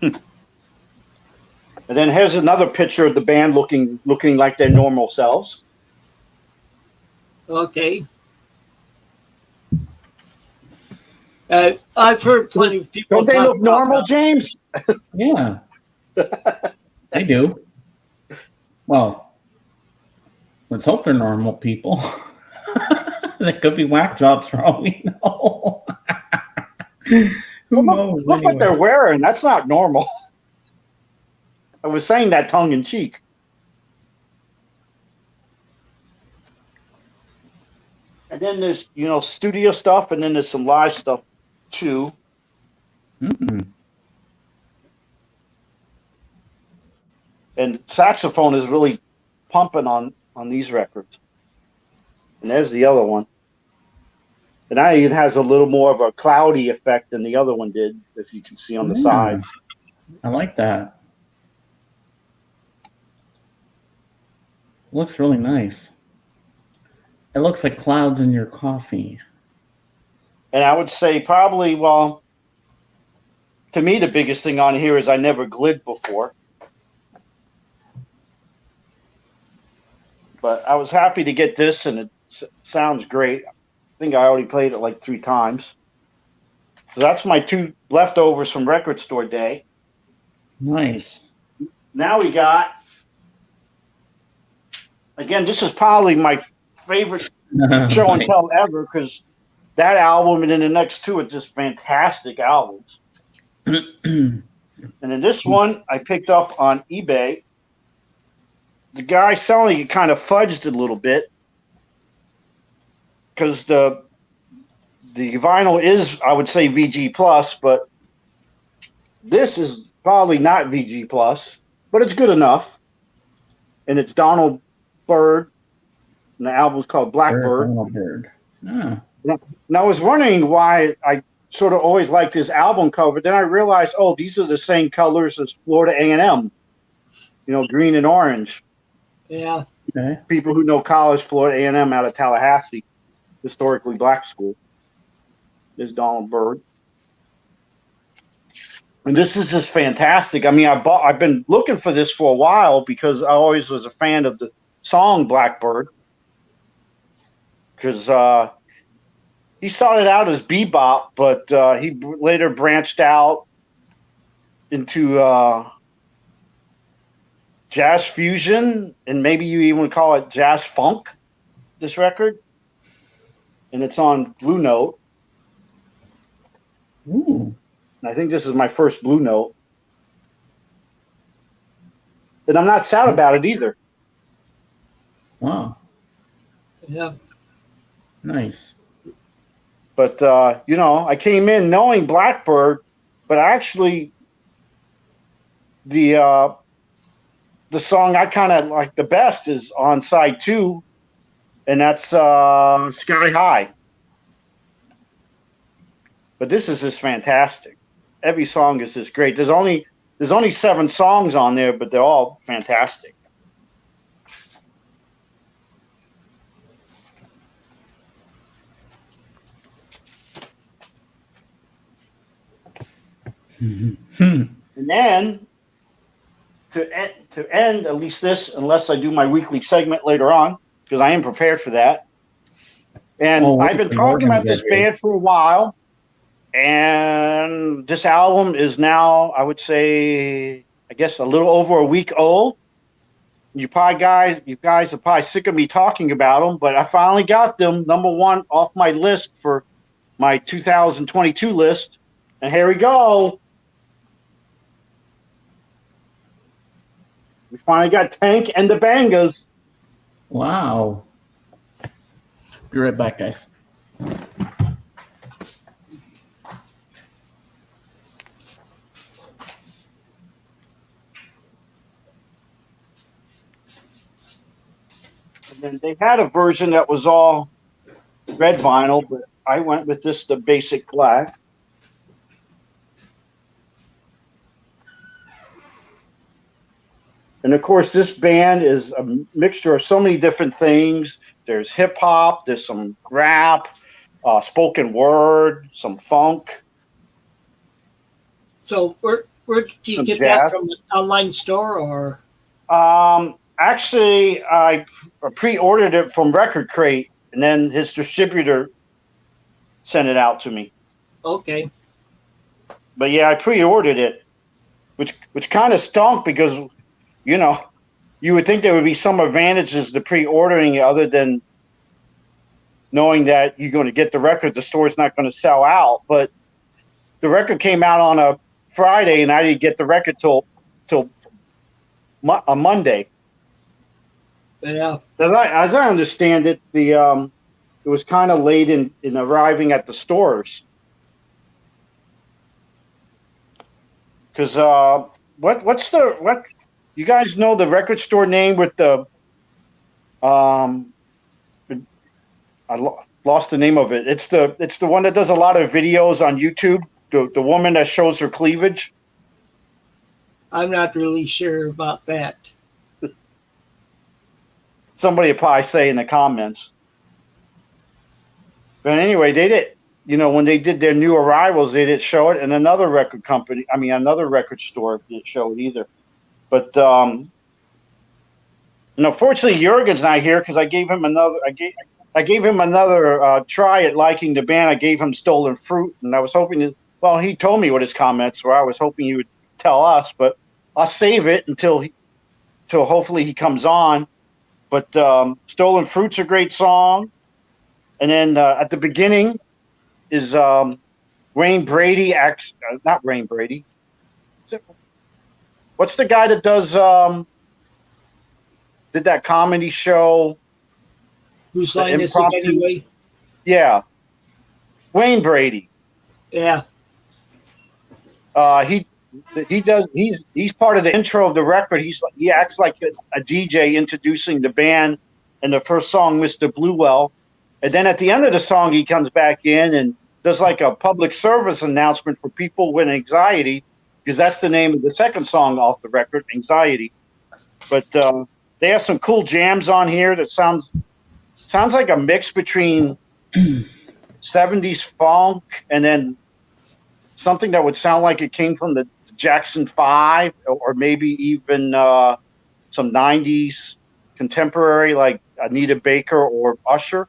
And then here's another picture of the band looking like their normal selves. Okay. I've heard plenty of people. Don't they look normal, James? Yeah. They do. Well, let's hope they're normal people. They could be whack jobs for all we know. Who knows? Look what they're wearing. That's not normal. I was saying that tongue in cheek. And then there's, studio stuff, and then there's some live stuff too. Mm-hmm. And saxophone is really pumping on these records. And there's the other one. And that even has a little more of a cloudy effect than the other one did, if you can see on the side. I like that. Looks really nice. It looks like clouds in your coffee. And I would say probably, to me, the biggest thing on here is I never glid before. But I was happy to get this, and it sounds great. I think I already played it like 3 times. So that's my 2 leftovers from Record Store Day. Nice. Now we got, again, this is probably my favorite show and tell ever, because that album and then the next 2 are just fantastic albums. And then this one I picked up on eBay. The guy selling it kind of fudged it a little bit, because the vinyl is, I would say, VG plus, but this is probably not VG plus, but it's good enough. And it's Donald Byrd, and the album's called Blackbird. Donald Byrd. Oh. Now, I was wondering why I sort of always liked his album cover. Then I realized, these are the same colors as Florida A&M, green and orange. Yeah. Okay. People who know college, Florida A&M out of Tallahassee, historically black school. Is Donald Byrd. And this is just fantastic. I mean, I've been looking for this for a while because I always was a fan of the song Blackbird. Because he started out as bebop, but he later branched out into jazz fusion, and maybe you even call it jazz funk, this record. And it's on Blue Note. Ooh. I think this is my first Blue Note. And I'm not sad about it either. Wow. Yeah. Nice. But, I came in knowing Blackbird, but actually the the song I kind of like the best is on side 2, and that's Sky High. But this is just fantastic. Every song is just great. There's only 7 songs on there, but they're all fantastic. And then to end at least this, unless I do my weekly segment later on, because I am prepared for that. And I've been talking about this band for a while, and this album is now, I would say, I guess a little over a week old. You guys are probably sick of me talking about them, but I finally got them number 1 off my list for my 2022 list. And here we go. We finally got Tank and the Bangas. Wow. Be right back, guys. And then they had a version that was all red vinyl, but I went with the basic black. And of course, this band is a mixture of so many different things. There's hip hop, there's some rap, spoken word, some funk. So where did you get that from? An online store or? Actually, I pre-ordered it from Record Crate, and then his distributor sent it out to me. Okay. But yeah, I pre-ordered it, which kind of stunk because, you would think there would be some advantages to pre-ordering it other than knowing that you're going to get the record. The store's not going to sell out. But the record came out on a Friday, and I didn't get the record till a Monday. Yeah. As I understand it, it was kind of late in arriving at the stores. Because what you guys know the record store name with the I lost the name of it. It's the one that does a lot of videos on YouTube. The woman that shows her cleavage. I'm not really sure about that. Somebody will probably say in the comments. But anyway, they did. When they did their new arrivals, they didn't show it, and another record store didn't show it either. But fortunately, Jurgen's not here because I gave him another. I gave him another try at liking the band. I gave him Stolen Fruit, and I was hoping he told me what his comments were. I was hoping he would tell us, but I'll save it until hopefully he comes on. But Stolen Fruit's a great song, and then at the beginning is Wayne Brady. Not Wayne Brady. What's the guy that did that comedy show? Whose line is it anyway? Yeah, Wayne Brady. Yeah. He does. He's part of the intro of the record. He acts like a DJ introducing the band in the first song, Mr. Bluewell, and then at the end of the song, he comes back in and does like a public service announcement for people with anxiety, because that's the name of the second song off the record, Anxiety. But they have some cool jams on here that sounds like a mix between 70s funk and then something that would sound like it came from the Jackson 5 or maybe even some 90s contemporary like Anita Baker or Usher.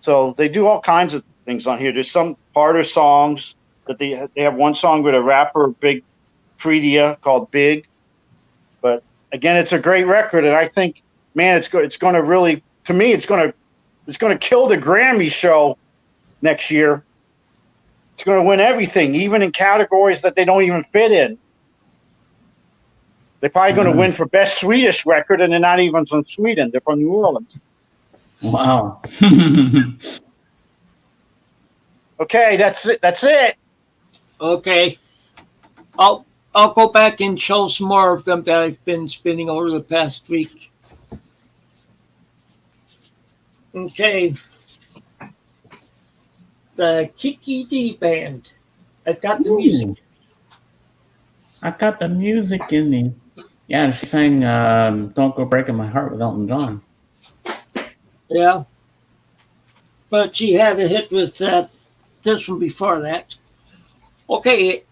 So they do all kinds of things on here. There's some harder songs that they have one song with a rapper, Big Freedia, called Big. But again, it's a great record, and I think, man, it's going to really, to me, it's going to kill the Grammy show next year. It's going to win everything, even in categories that they don't even fit in. They're probably going to win for Best Swedish Record, and they're not even from Sweden. They're from New Orleans. Wow. Okay, that's it. Okay. Oh, I'll go back and show some more of them that I've been spinning over the past week. Okay. The Kiki D Band. I've got the music. I got the music in me. Yeah, she sang Don't Go Breaking My Heart with Elton John. Yeah. But she had a hit with this one before that. Okay.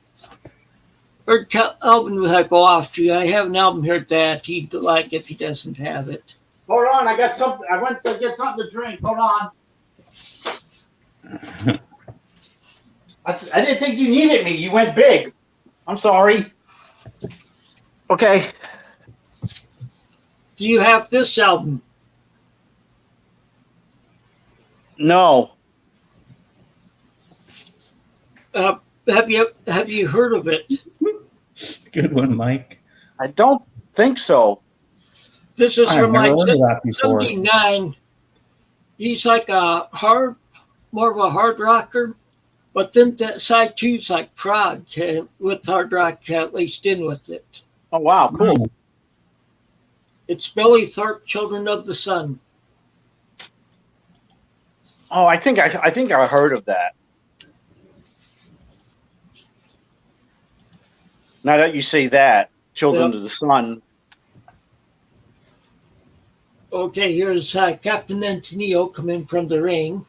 Alvin will go off to you. I have an album here that he'd like if he doesn't have it. Hold on, I got something. I went to get something to drink. Hold on. I didn't think you needed me. You went big. I'm sorry. Okay. Do you have this album? No. Have you heard of it? Good one, Mike. I don't think so. This is from like 79. He's like more of a hard rocker, but then the side two's like prog with hard rock at least in with it. Oh wow, cool. It's Billy Thorpe, Children of the Sun. Oh, I think I heard of that. Now that you say that, Children of the Sun. Okay, here's Captain Antonio coming from the ring.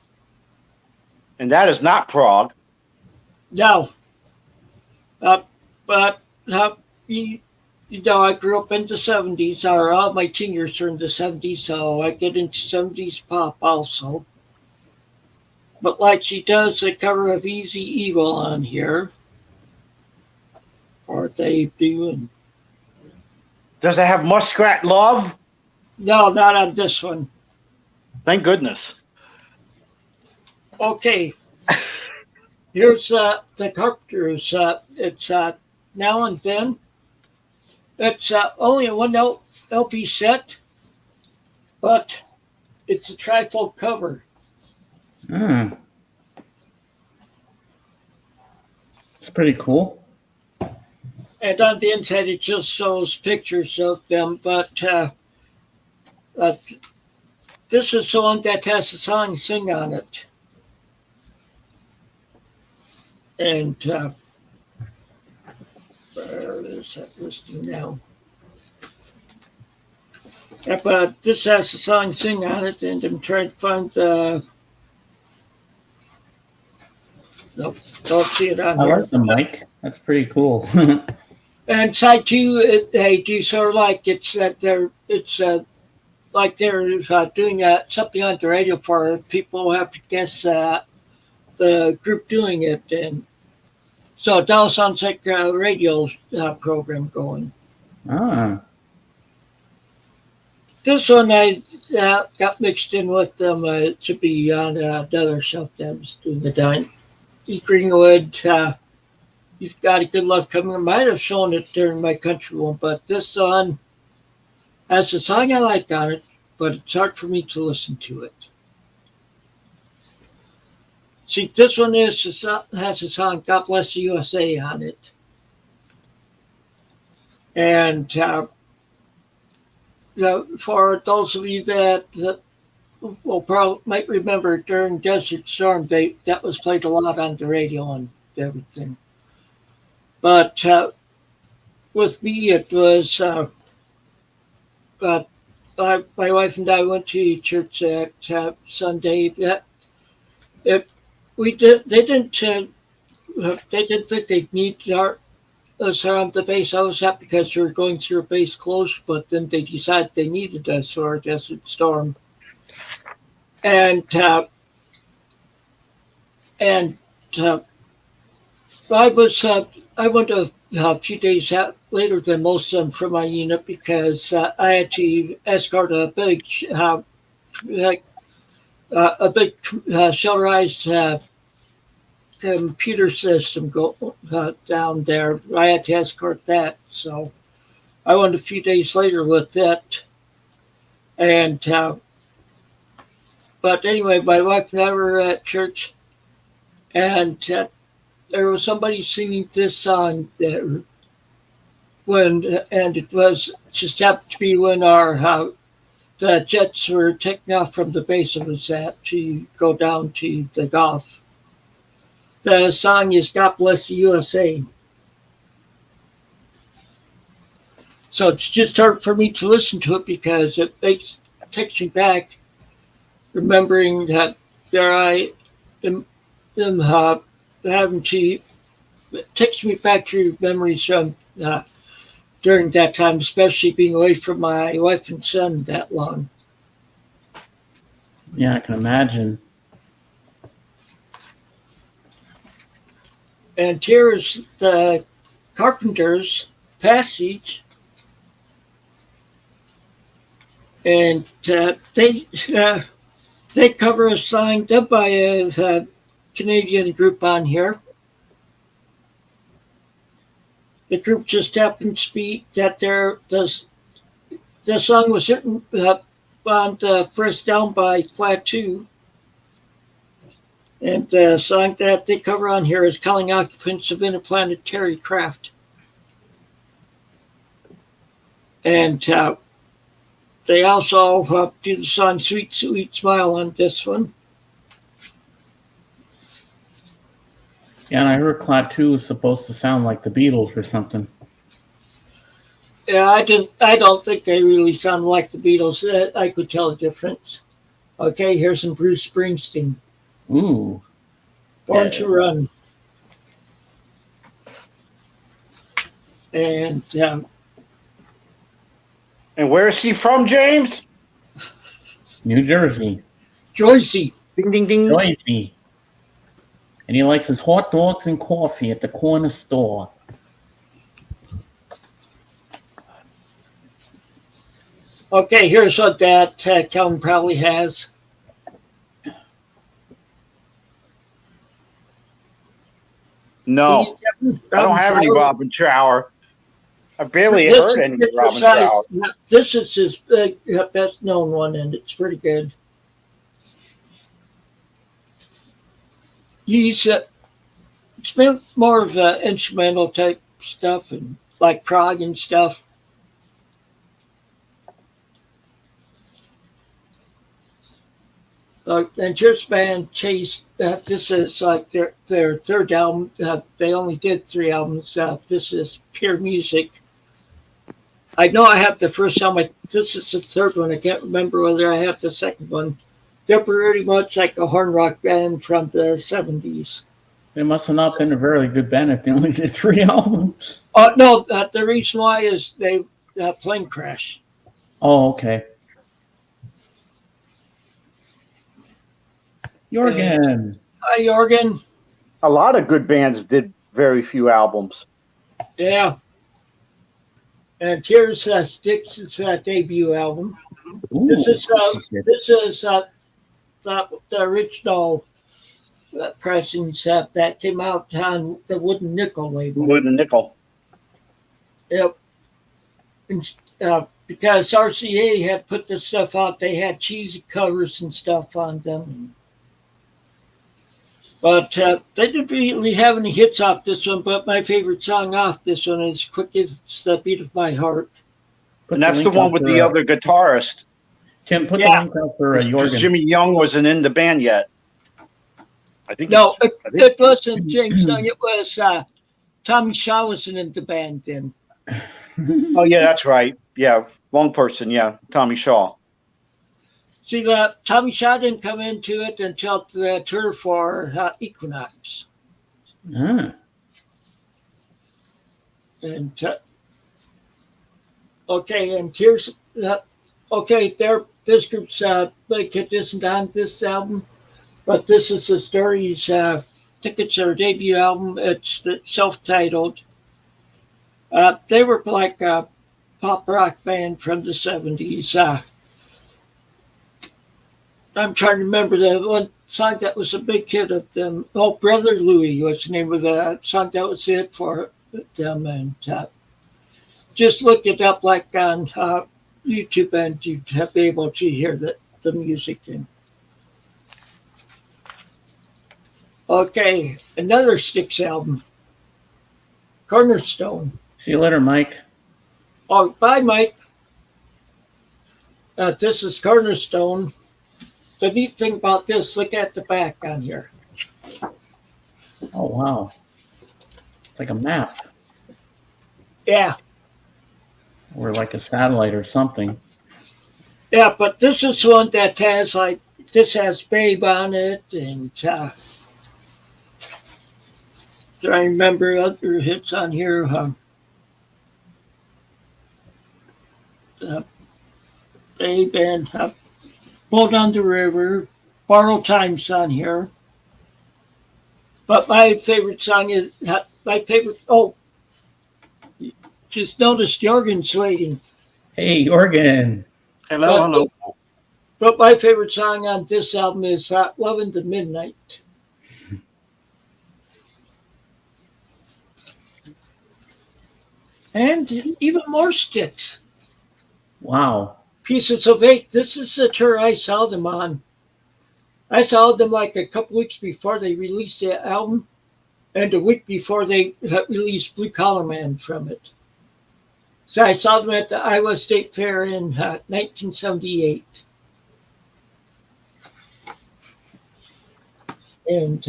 And that is not prog. No. But I grew up in the 70s, or all my teen years are in the 70s, so I get into 70s pop also. But like she does a cover of Easy Evil on here. Or they do. Does it have Muskrat Love? No, not on this one. Thank goodness. Okay. Here's the Carpenters. It's Now and Then. It's only a one LP set, but it's a trifold cover. It's pretty cool. And on the inside, it just shows pictures of them. But this is the one that has the song Sing on it. And where is that listing now? Yeah, but this has the song Sing on it, and I'm trying to find the. Nope, don't see it on I here. like the mic. That's pretty cool. And side two, they do sort of like it's like they're doing something on the radio for people who have to guess the group doing it, and so it all sounds like a radio program going. This one I got mixed in with them to be on another shelf that was doing the dime. Greenwood, You've Got a Good Love Coming. I might have shown it during my country one, but this one has a song I like on it, but it's hard for me to listen to it. See, this one has a song, God Bless the USA, on it. And for those of you that probably might remember during Desert Storm, that was played a lot on the radio and everything. But with me, it was my wife and I went to church at Sunday. They didn't think they'd need us around the base. I was happy because we were going through a base closure, but then they decided they needed us for our Desert Storm. And I went a few days later than most of them from my unit because I had to escort a big shelterized computer system down there. I had to escort that, so I went a few days later with that. And but anyway, my wife and I were at church, and there was somebody singing this song there, and it was just happened to be when the jets were taking off from the base it was at to go down to the Gulf. The song is "God Bless the USA." So it's just hard for me to listen to it because it takes me back, remembering that there I am having to. It takes me back to memories from during that time, especially being away from my wife and son that long. Yeah, I can imagine. And here's the Carpenters' Passage. And they cover a song done by a Canadian group on here. The group just happened to be that the song was written on the first album by Plateau. And the song that they cover on here is "Calling Occupants of Interplanetary Craft." And they also do the song "Sweet, Sweet Smile" on this one. Yeah, and I heard Klaatu was supposed to sound like the Beatles or something. Yeah, I don't think they really sound like the Beatles. I could tell the difference. Okay, here's some Bruce Springsteen. Ooh. Born to Run. And where is he from, James? New Jersey. Joycey. Ding, ding, ding. Joycey. And he likes his hot dogs and coffee at the corner store. Okay, here's what that Calvin probably has. No, I don't have any Robin Trower. I barely heard any Robin Trower. This is his best known one, and it's pretty good. He's it's been more of instrumental type stuff and like prog and stuff. And here's band Chase. This is like their third album. They only did 3 albums. This is Pure Music. I know I have the first album. This is the third one. I can't remember whether I have the second one. They're pretty much like a horn rock band from the 70s. They must have not been a very good band if they only did 3 albums. No, the reason why is they plane crash. Oh, okay. Jorgen. Hi, Jorgen. A lot of good bands did very few albums. Yeah. And here's Styx's debut album. Ooh, this is the original pressings that came out on the Wooden Nickel label. Wooden Nickel. Yep. And, because RCA had put this stuff out, they had cheesy covers and stuff on them. But they didn't really have any hits off this one, but my favorite song off this one is "Quick as the Beat of My Heart." And that's the one with the other guitarist. Tim, put the link out for Jorgen. Jimmy Young wasn't in the band yet. I think. No, it wasn't James Young. It was Tommy Shaw wasn't in the band then. Oh, yeah, that's right. Yeah, wrong person. Yeah, Tommy Shaw. See, Tommy Shaw didn't come into it until the tour for Equinox. Ah. And okay, and here's okay. This group's big hit isn't on this album, but this is the Stories. I think it's their debut album. It's self-titled. They were like a pop rock band from the 70s. I'm trying to remember the one song that was a big hit of them. Oh, Brother Louie was the name of the song that was it for them. And just look it up like on YouTube and you'd be able to hear the music. Okay, another Styx album, Cornerstone. See you later, Mike. Oh, bye, Mike. This is Cornerstone. The neat thing about this, look at the back on here. Oh, wow. It's like a map. Yeah. Or like a satellite or something. Yeah, but this is one that has this has Babe on it, and I remember other hits on here. Babe and Boat on the River, Borrowed Time's on here. But my favorite song is just noticed Jorgen's waiting. Hey, Jorgen. Hello. But my favorite song on this album is Love in the Midnight. And even more Sticks. Wow. Pieces of Eight. This is the tour I saw them on. I saw them like a couple weeks before they released the album, and a week before they released Blue Collar Man from it. So I saw them at the Iowa State Fair in 1978. And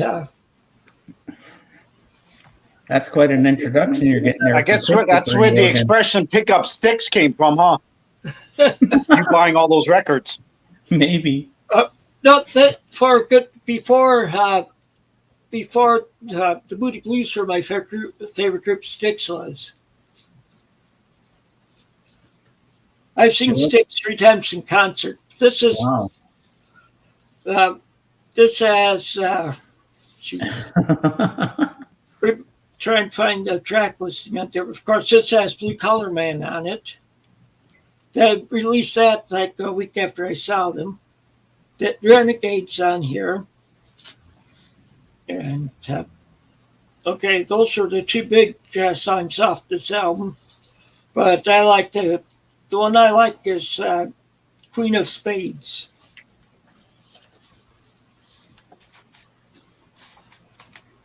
that's quite an introduction you're getting there. I guess that's where the expression "pick up sticks" came from, huh? You buying all those records? Maybe. No, before the Moody Blues were my favorite group, Styx was. I've seen Styx 3 times in concert. This is wow. This has we're trying to find a track listing out there. Of course, this has Blue Collar Man on it. They released that like a week after I saw them. That Renegade's on here. And okay, those are the 2 big songs off this album. But I like the one I like is Queen of Spades.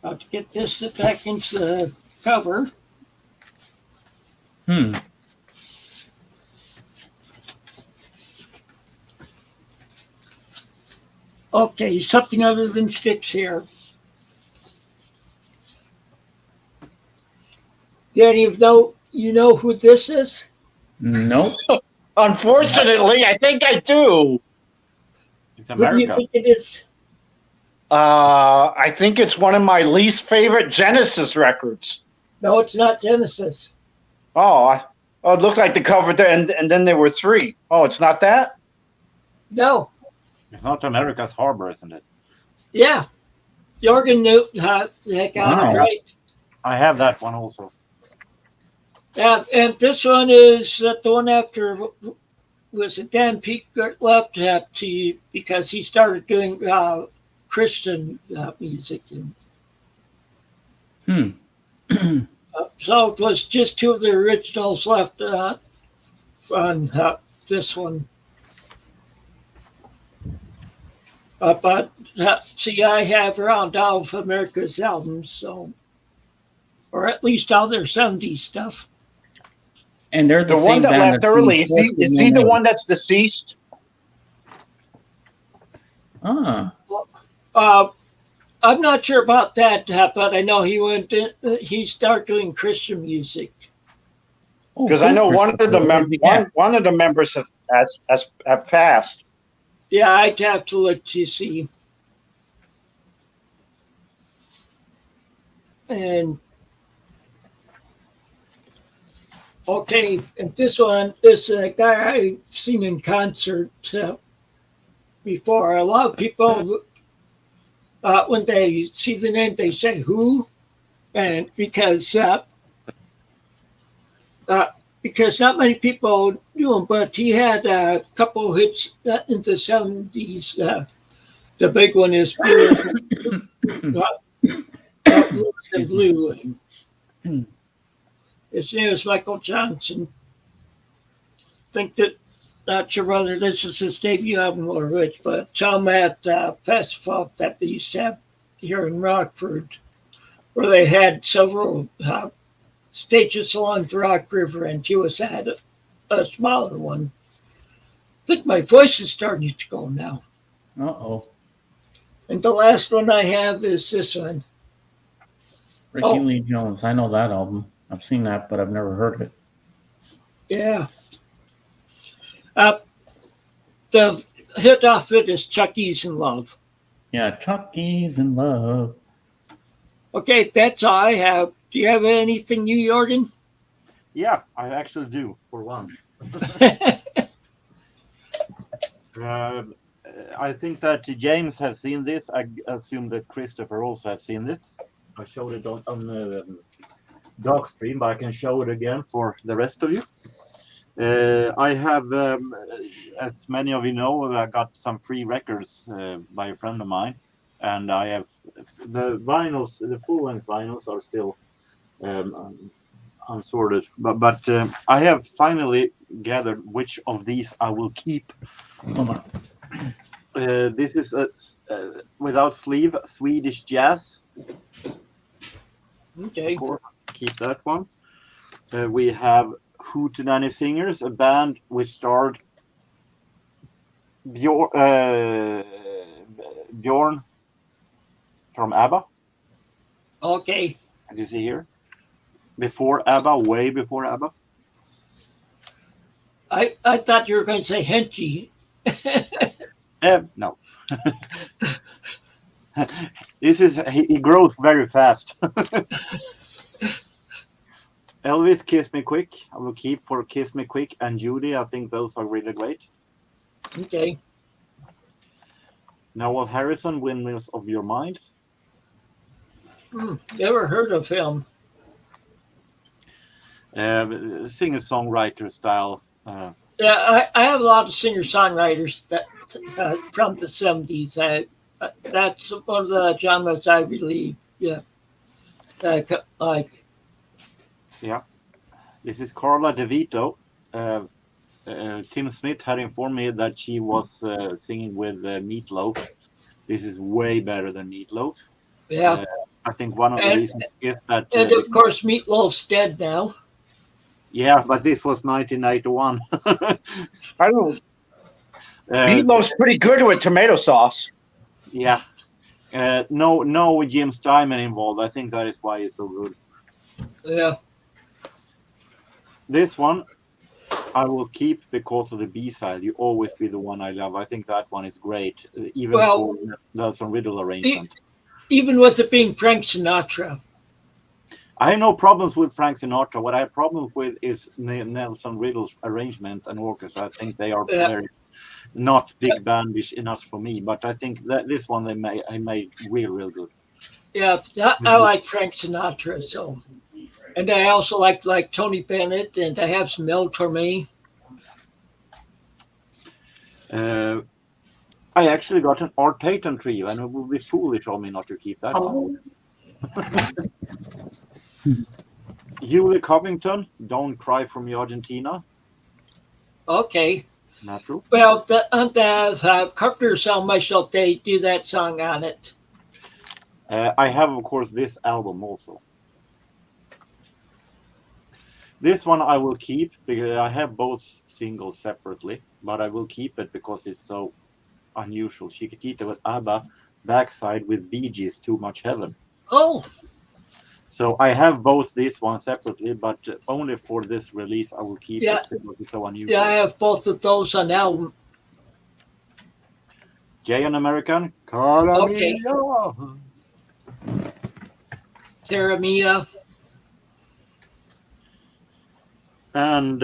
About to get this back into the cover. Okay, something other than Sticks here. Danny, you know who this is? Nope. Unfortunately, I think I do. It's America. Who do you think it is? I think it's one of my least favorite Genesis records. No, it's not Genesis. Oh, it looked like the cover there, and then there were 3. Oh, it's not that? No. It's not America's Harbor, isn't it? Yeah. Jorgen knew how the heck out it, right? I have that one also. Yeah, and this one is the one after was it Dan Peake left because he started doing Christian music. So it was just 2 of the originals left on this one. But see, I have around all of America's albums, so, or at least all their 70s stuff. And they're the one same that band left early. Is he the one that's deceased? Ah. I'm not sure about that, but I know he started doing Christian music. Because I know one of the members have passed. Yeah, I'd have to look to see. And okay, and this one is a guy I've seen in concert before. A lot of people, when they see the name, they say who, and because not many people knew him, but he had a couple hits in the 70s. The big one is Blue and Blue. His name is Michael Johnson. Not sure whether this is his debut album or which, but saw him at festival that they used to have here in Rockford, where they had several stages along the Rock River, and he was at a smaller one. I think my voice is starting to go now. Uh-oh. And the last one I have is this one. Ricky Lee Jones. I know that album. I've seen that, but I've never heard it. Yeah. The hit off it is Chucky's in Love. Yeah, Chucky's in Love. Okay, that's all I have. Do you have anything new, Jordan? Yeah, I actually do, for one. I think that James has seen this. I assume that Christopher also has seen this. I showed it on the dog stream, but I can show it again for the rest of you. I have, as many of you know, I got some free records by a friend of mine, and I have the vinyls. The full-length vinyls are still unsorted, but I have finally gathered which of these I will keep. This is a without sleeve Swedish jazz. Okay. Keep that one. We have Hootenanny Singers, a band which starred Bjorn from ABBA. Okay. As you see here. Before ABBA, way before ABBA. I thought you were going to say Henchy. No. He grows very fast. Elvis, Kiss Me Quick. I will keep for Kiss Me Quick and Judy. I think those are really great. Okay. Noel Harrison, Windmills of Your Mind. Never heard of him. Singer-songwriter style. Yeah, I have a lot of singer-songwriters that from the 70s. That's one of the genres I really like. Yeah. This is Carla DeVito. Tim Smith had informed me that she was singing with Meatloaf. This is way better than Meatloaf. Yeah. I think one of the reasons is that... and of course, Meatloaf's dead now. Yeah, but this was 1991. I don't. Meatloaf's pretty good with tomato sauce. Yeah. No Jim Steinman involved. I think that is why it's so good. Yeah. This one I will keep because of the B-side. You always be the one I love. I think that one is great. Even for Nelson Riddle arrangement. Even with it being Frank Sinatra. I have no problems with Frank Sinatra. What I have problems with is Nelson Riddle's arrangement and orchestra. I think they are very not big bandish enough for me. But I think that this one I made real good. Yeah, I like Frank Sinatra. So, and I also like Tony Bennett, and I have some Mel Torme. I actually got an Art Tatum trio, and it would be foolish of me not to keep that one. Julie Covington, Don't Cry for Me, Argentina. Okay. Natural. Well, on the Carpenter's album, myself, they do that song on it. I have, of course, this album also. This one I will keep because I have both singles separately, but I will keep it because it's so unusual. Chiquitita with ABBA, Backside with Bee Gees, Too Much Heaven. Oh. So I have both these ones separately, but only for this release I will keep it because it's so unusual. Yeah, I have both of those on album. Jay and American, Carla Okay. Terra Mia. And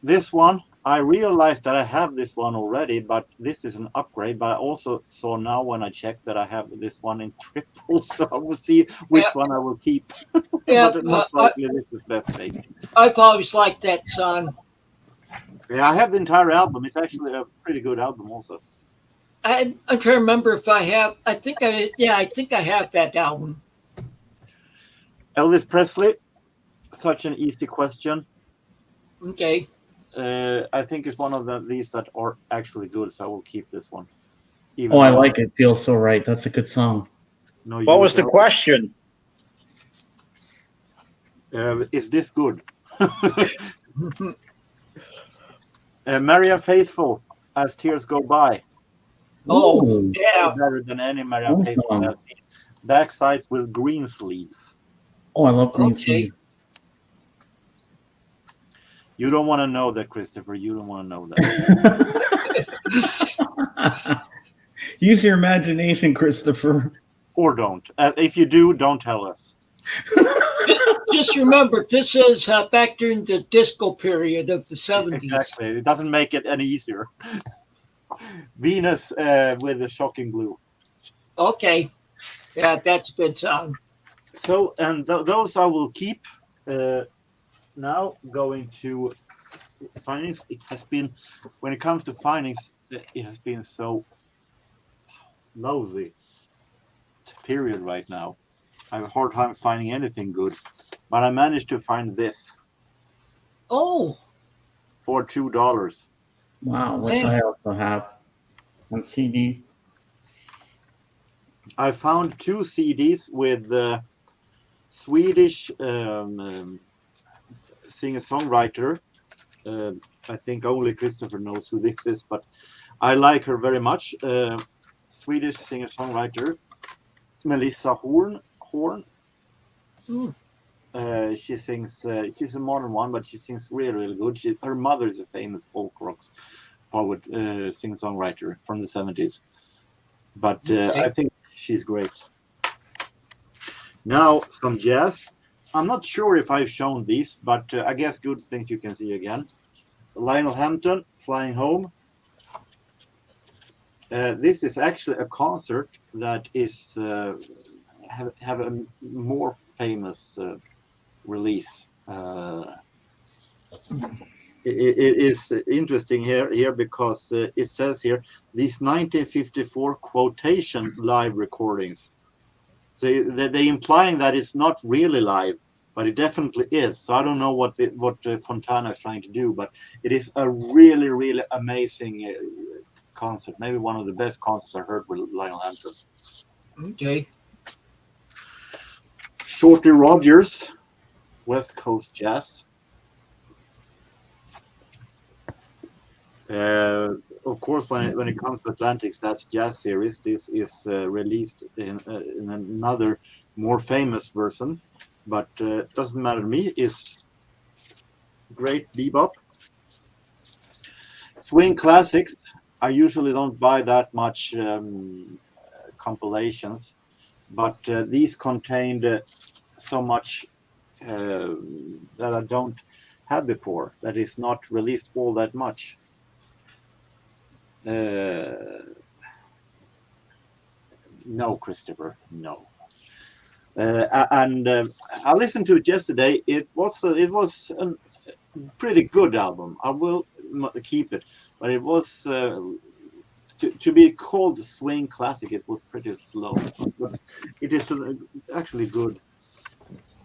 this one, I realized that I have this one already, but this is an upgrade. But I also saw now when I checked that I have this one in triple, so I will see which one I will keep. Yeah, but most likely this is best case. I've always liked that song. Yeah, I have the entire album. It's actually a pretty good album also. I'm trying to remember if I have. I think I have that album. Elvis Presley, such an easy question. Okay. I think it's one of these that are actually good, so I will keep this one. I like it. Feels so right. That's a good song. What was the question? Is this good? Marian Faithful, As Tears Go By. Oh, yeah. Better than any Marian Faithful I've seen. Backsides with green sleeves. Oh, I love green sleeves. You don't want to know that, Christopher. You don't want to know that. Use your imagination, Christopher. Or don't. If you do, don't tell us. Just remember, this is back during the disco period of the 70s. Exactly. It doesn't make it any easier. Venus with a shocking blue. Okay. Yeah, that's a good song. So, and those I will keep. Now going to findings. It has been, when it comes to findings, it has been so lousy period right now. I have a hard time finding anything good, but I managed to find this. Oh, for $2. Wow, which I also have on CD. I found 2 CDs with Swedish singer-songwriter. I think only Christopher knows who this is, but I like her very much. Swedish singer-songwriter Melissa Horn. She sings. She's a modern one, but she sings really, really good. Her mother is a famous folk rock poet, singer-songwriter from the 70s. But I think she's great. Now some jazz. I'm not sure if I've shown these, but I guess good things you can see again. Lionel Hampton, Flying Home. This is actually a concert that is have a more famous release. It is interesting here because it says here these 1954 quotation live recordings. So they implying that it's not really live, but it definitely is. So I don't know what Fontana is trying to do, but it is a really, really amazing concert. Maybe one of the best concerts I heard with Lionel Hampton. Okay. Shorty Rogers, West Coast Jazz. Of course, when it comes to Atlantic's That's Jazz series, this is released in another more famous version, but it doesn't matter to me. It's great bebop. Swing classics. I usually don't buy that much compilations, but these contained so much that I don't have before, that is not released all that much. No, Christopher, no. And I listened to it yesterday. It was a pretty good album. I will keep it, but it was to be called swing classic. It was pretty slow, but it is actually good.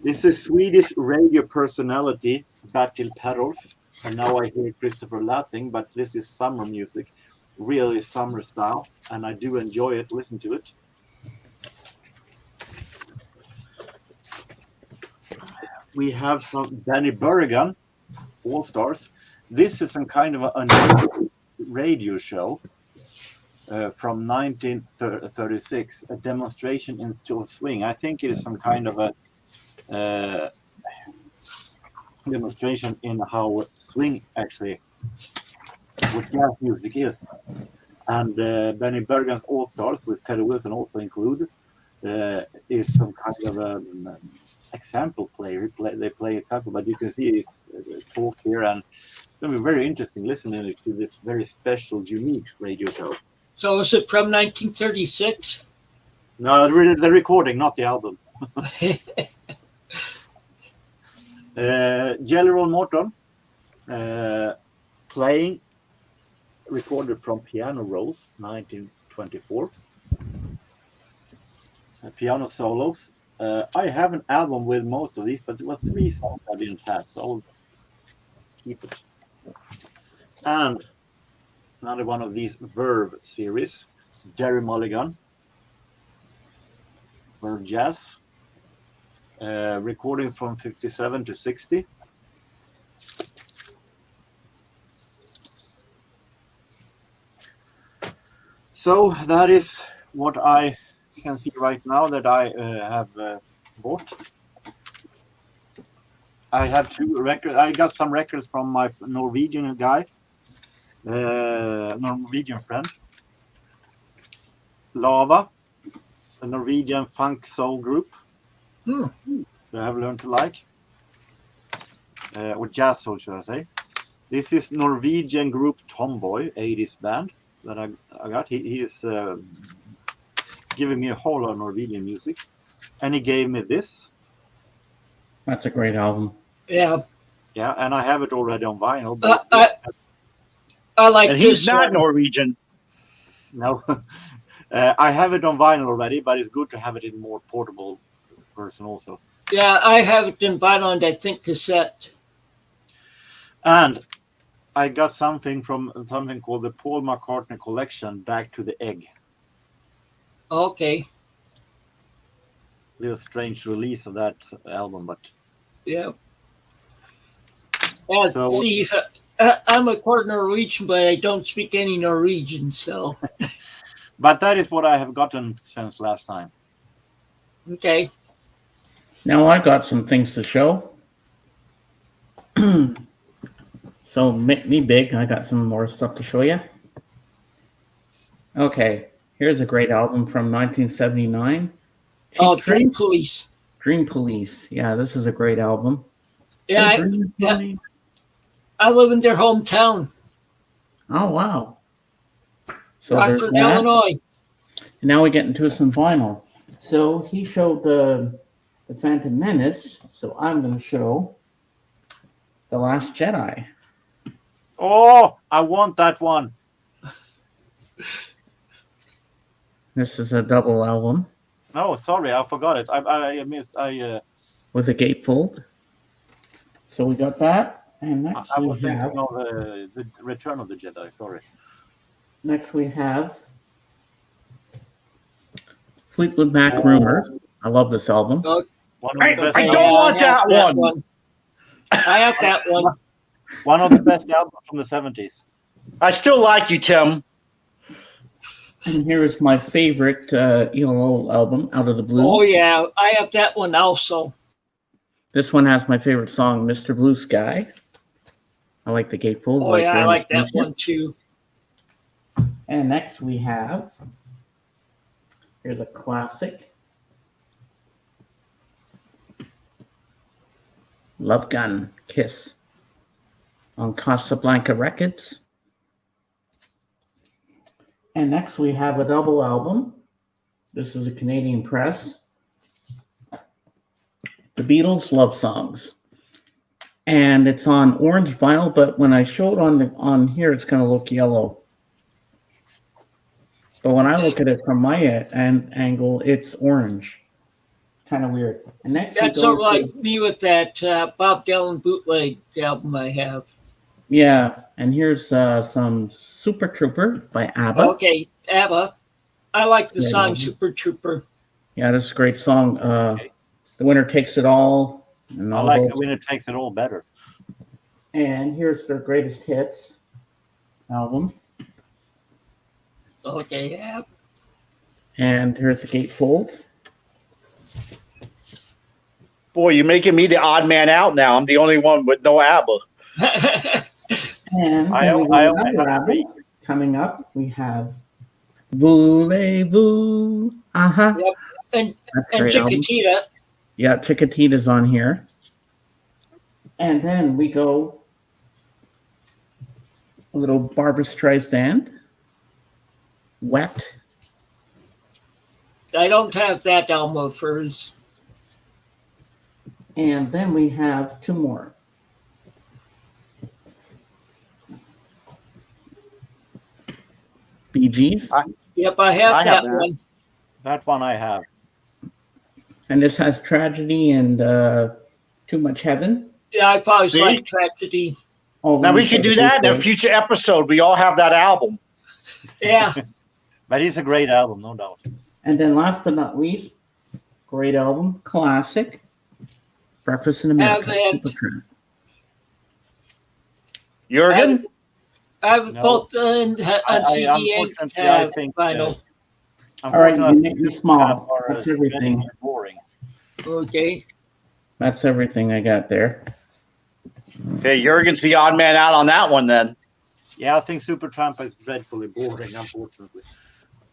This is Swedish radio personality Bertil Perolf, and now I hear Christopher laughing, but this is summer music, really summer style, and I do enjoy it. Listen to it. We have some Danny Berrigan, All Stars. This is some kind of a radio show from 1936, a demonstration into swing. I think it is some kind of a demonstration in how swing actually, what jazz music is. And Benny Bergen's All Stars, with Teddy Wilson also included, is some kind of an example player. They play a couple, but you can see his talk here, and it's going to be very interesting listening to this very special, unique radio show. So is it from 1936? No, the recording, not the album. Jelly Roll Morton, playing, recorded from Piano Rolls, 1924. Piano solos. I have an album with most of these, but there were 3 songs I didn't have, so I'll keep it. And another one of these Verve series, Jerry Mulligan, Verve Jazz. recording from 57 to 60. So that is what I can see right now that I have bought. I have 2 records. I got some records from my Norwegian guy, Norwegian friend, Lava, a Norwegian funk soul group that I have learned to like, or jazz soul, should I say. This is Norwegian group Tomboy, 80s band that I got. He is giving me a whole lot of Norwegian music, and he gave me this. That's a great album. Yeah. Yeah, and I have it already on vinyl. I like and this he's not one. Norwegian. No. I have it on vinyl already, but it's good to have it in more portable version also. Yeah, I have it in vinyl and I think cassette. And I got something from something called the Paul McCartney Collection, Back to the Egg. Okay. Little strange release of that album, but Yeah. So- See, I'm a quarter Norwegian, but I don't speak any Norwegian, so. but that is what I have gotten since last time. Okay. Now I've got some things to show. So make me big. I got some more stuff to show you. Okay, here's a great album from 1979. Oh, Dream Police. Dream Police. Yeah, this is a great album. Yeah, Dream Police. I live in their hometown, Oh, wow. So there's Rockford, that. Illinois. And now we get into some vinyl. So he showed the Phantom Menace. So I'm going to show The Last Jedi. Oh, I want that one. This is a double album No, sorry, I forgot it. I missed. with a gatefold. So we got that. And next I we was have thinking of the Return of the Jedi. Sorry. Fleetwood Mac Rumors. I love this album. One of the best. I don't want that one. I have that one. One of the best albums from the 70s. I still like you, Tim. And here is my favorite ELO album, Out of the Blue. Oh, yeah. I have that one also. This one has my favorite song, Mr. Blue Sky. I like the gatefold. Oh, yeah. I like that Championship. one too. And next we have, here's a classic. Love Gun, Kiss on Casablanca Records. And next we have a double album. This is a Canadian press. The Beatles Love Songs. And it's on orange vinyl, but when I show it on here, it's going to look yellow. But when I look at it from my angle, it's orange. Kind of weird. And next That's sort of like me with that Bob Dylan bootleg album I have. Yeah, and here's some Super Trooper by ABBA. Okay, ABBA. I like the Yeah, song yeah. Super Trooper. Yeah, this is a great song. The Winner Takes It All. And I all like those. The Winner Takes It All better. And here's their greatest hits album. Okay, yeah. And here's the gatefold. Boy, you're making me the odd man out now. I'm the only one with no ABBA. And I then we only got another have album. Coming up, we have Voulez-Vous. Uh-huh. Yep. And That's a and great album. Chiquitita. Yeah, Chiquitita's on here. And then we go a little Barbra Streisand. Wet. I don't have that album of hers. And then we have two more. Bee Gees. Yep, I have I that have that. one. That one I have. And this has Tragedy and Too Much Heaven. Yeah, I've always See? liked Tragedy. Oh, Now let we me can show do the that in a gatefold. future episode. We all have that album. Yeah. But it's a great album, no doubt. And then last but not least, great album, classic, Breakfast in America. Supertramp. Jurgen? I have both on CD and vinyl. All right, you make me small. That's everything. Boring. Okay. That's everything I got there. Okay, Jurgen's the odd man out on that one then. Yeah, I think Supertramp is dreadfully boring, unfortunately.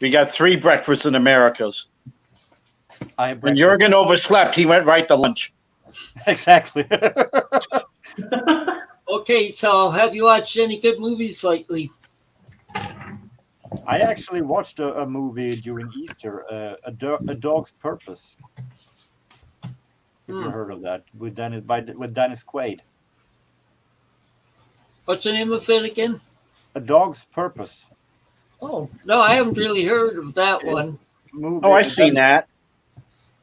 We got 3 breakfasts in Americas. When Jurgen overslept, he went right to lunch. Exactly. Okay, so have you watched any good movies lately? I actually watched a movie during Easter, A Dog's Purpose. If you heard of that, with Dennis Quaid. What's the name of it again? A Dog's Purpose. Oh, no, I haven't really heard of that one. Movie. Oh, I've seen that.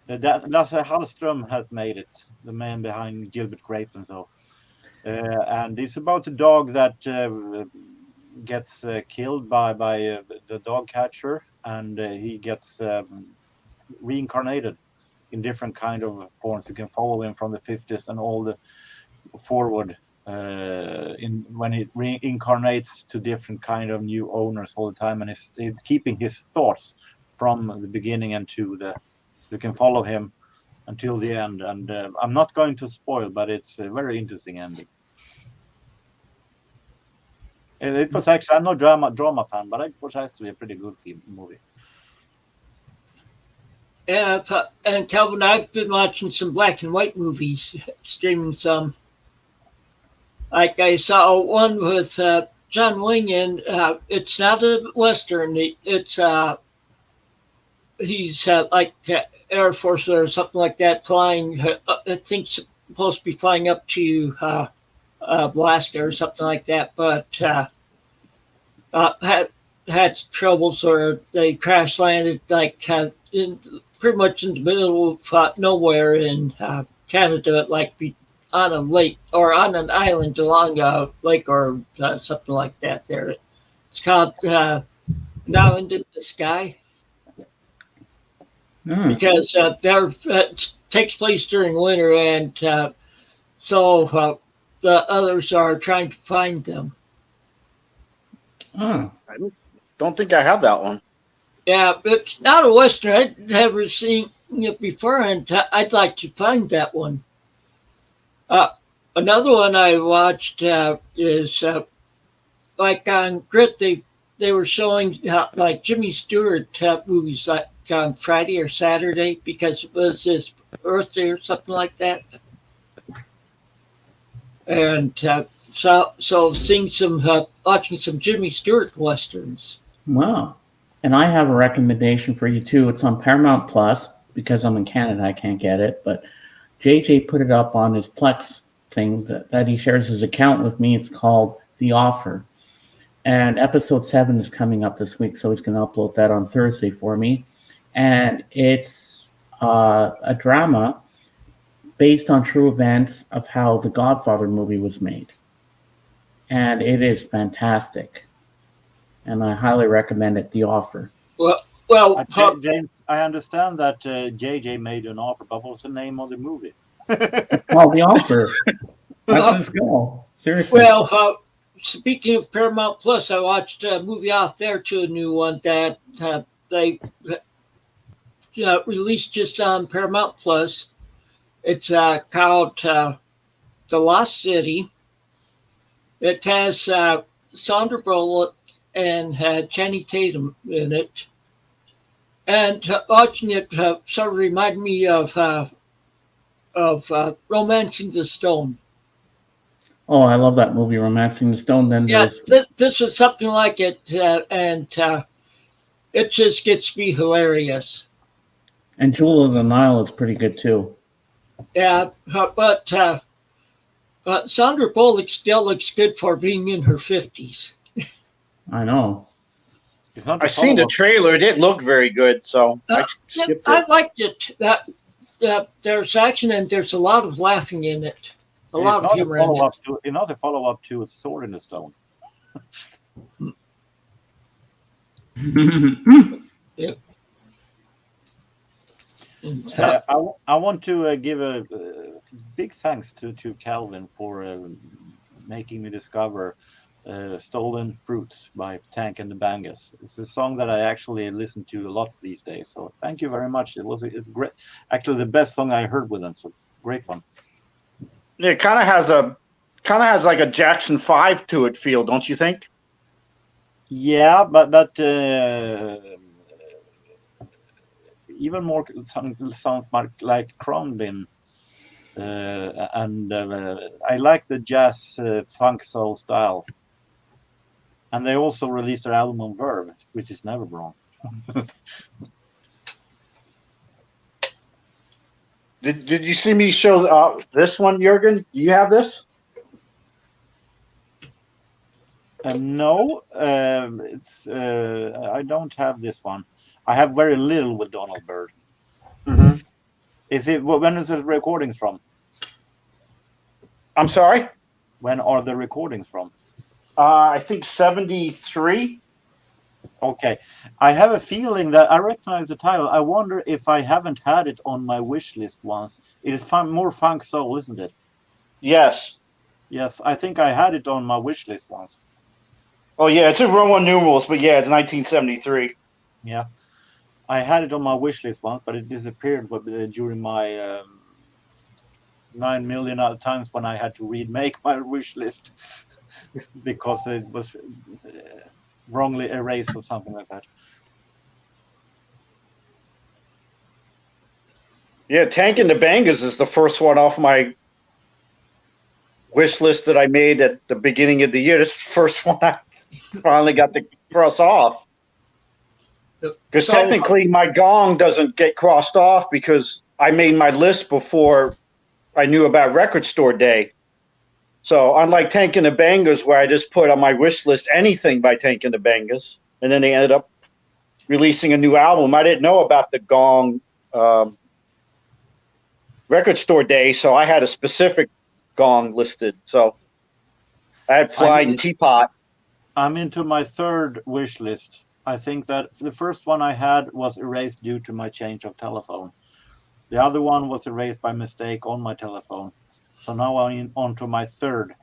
Lasse Hallström has made it, the man behind Gilbert Grape and so. And it's about a dog that gets killed by the dog catcher, and he gets reincarnated in different kind of forms. You can follow him from the 50s and all the forward when he reincarnates to different kind of new owners all the time, and he's keeping his thoughts from the beginning and you can follow him until the end. And I'm not going to spoil, but it's a very interesting ending. It was actually, I'm not drama fan, but it was actually a pretty good movie. Yeah, and Calvin, I've been watching some black and white movies, streaming some. Like I saw one with John Wayne, and it's not a Western. It's he's like Air Force or something like that, flying. I think supposed to be flying up to Alaska or something like that, but had troubles, or they crash landed like pretty much in the middle of nowhere in Canada, like on a lake or on an island along a lake or something like that. There, it's called An Island in the Sky. Because it takes place during winter, and so the others are trying to find them. I don't think I have that one. Yeah, but it's not a Western. I'd never seen it before, and I'd like to find that one. Another one I watched is like on Grit. They were showing like Jimmy Stewart movies like on Friday or Saturday because it was his birthday or something like that. And so seeing watching some Jimmy Stewart westerns. Wow. And I have a recommendation for you too. It's on Paramount Plus because I'm in Canada. I can't get it, but JJ put it up on his Plex thing that he shares his account with me. It's called The Offer. And episode 7 is coming up this week, so he's going to upload that on Thursday for me. And it's a drama based on true events of how the Godfather movie was made. And it is fantastic. And I highly recommend it, The Offer. Well, James, I understand that JJ made an offer, but what's the name of the movie? Well, The Offer. That's his goal. Seriously. Well, speaking of Paramount Plus, I watched a movie off there to a new one that they released just on Paramount Plus. It's called The Lost City. It has Sandra Bullock and Channing Tatum in it. And watching it sort of reminded me of Romancing the Stone. Oh, I love that movie, Romancing the Stone. Then yeah, this is something like it, and it just gets me hilarious. And Jewel of the Nile is pretty good too. Yeah, but Sandra Bullock still looks good for being in her 50s. I know. I've seen the trailer. It didn't look very good, so I skipped it. I liked it. There's action and there's a lot of laughing in it. A lot of humor in it. Another follow-up to A Sword in the Stone. Yep. I want to give a big thanks to Calvin for making me discover Stolen Fruits by Tank and the Bangas. It's a song that I actually listen to a lot these days. So thank you very much. It's great. Actually, the best song I heard with them. So great one. It kind of has like a Jackson 5 to it feel, don't you think? Yeah, but even more sounds like Crombin. And I like the jazz funk soul style. And they also released their album on Verve, which is never wrong. Did you see me show this one, Jürgen? Do you have this? No, it's I don't have this one. I have very little with Donald Byrd. Mm-hmm. When is the recordings from? I'm sorry? When are the recordings from? I think 73. Okay. I have a feeling that I recognize the title. I wonder if I haven't had it on my wish list once. It is more funk soul, isn't it? Yes. Yes, I think I had it on my wish list once. Oh, yeah, it's in Roman numerals, but yeah, it's 1973. Yeah. I had it on my wish list once, but it disappeared during my 9 million other times when I had to remake my wish list because it was wrongly erased or something like that. Yeah, Tank and the Bangas is the first one off my wish list that I made at the beginning of the year. It's the first one I finally got to cross off. Because technically my gong doesn't get crossed off because I made my list before I knew about Record Store Day. So unlike Tank and the Bangas, where I just put on my wish list anything by Tank and the Bangas, and then they ended up releasing a new album, I didn't know about the gong Record Store Day, so I had a specific gong listed. So I had Flying Teapot. I'm into my third wish list. I think that the first one I had was erased due to my change of telephone. The other one was erased by mistake on my telephone. So now I'm on to my third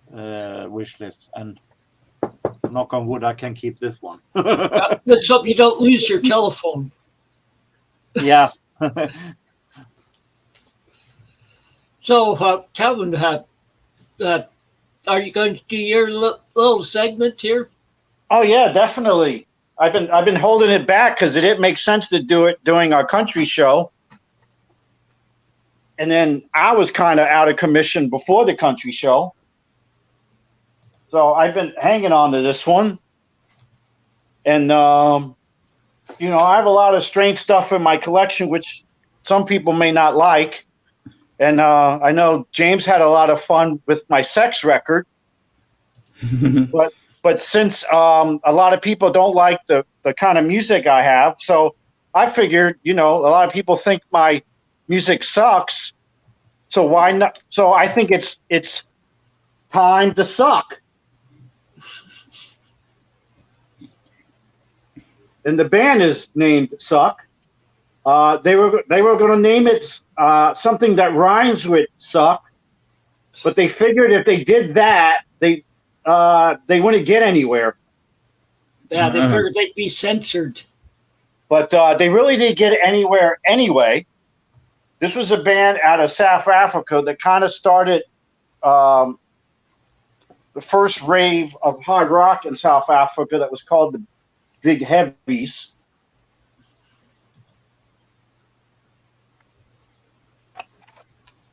wish list. And knock on wood, I can keep this one. Let's hope you don't lose your telephone. Yeah. So, Calvin, are you going to do your little segment here? Oh yeah, definitely. I've been holding it back because it didn't make sense to do it during our country show. And then I was kind of out of commission before the country show. So I've been hanging on to this one. And, I have a lot of strange stuff in my collection, which some people may not like. And I know James had a lot of fun with my sex record. But since a lot of people don't like the kind of music I have, so I figured, a lot of people think my music sucks. So why not? So I think it's time to suck. And the band is named Suck. They were going to name it something that rhymes with suck, but they figured if they did that, they wouldn't get anywhere. Yeah, they figured they'd be censored. But they really didn't get anywhere anyway. This was a band out of South Africa that kind of started the first rave of hard rock in South Africa that was called the Big Heavies.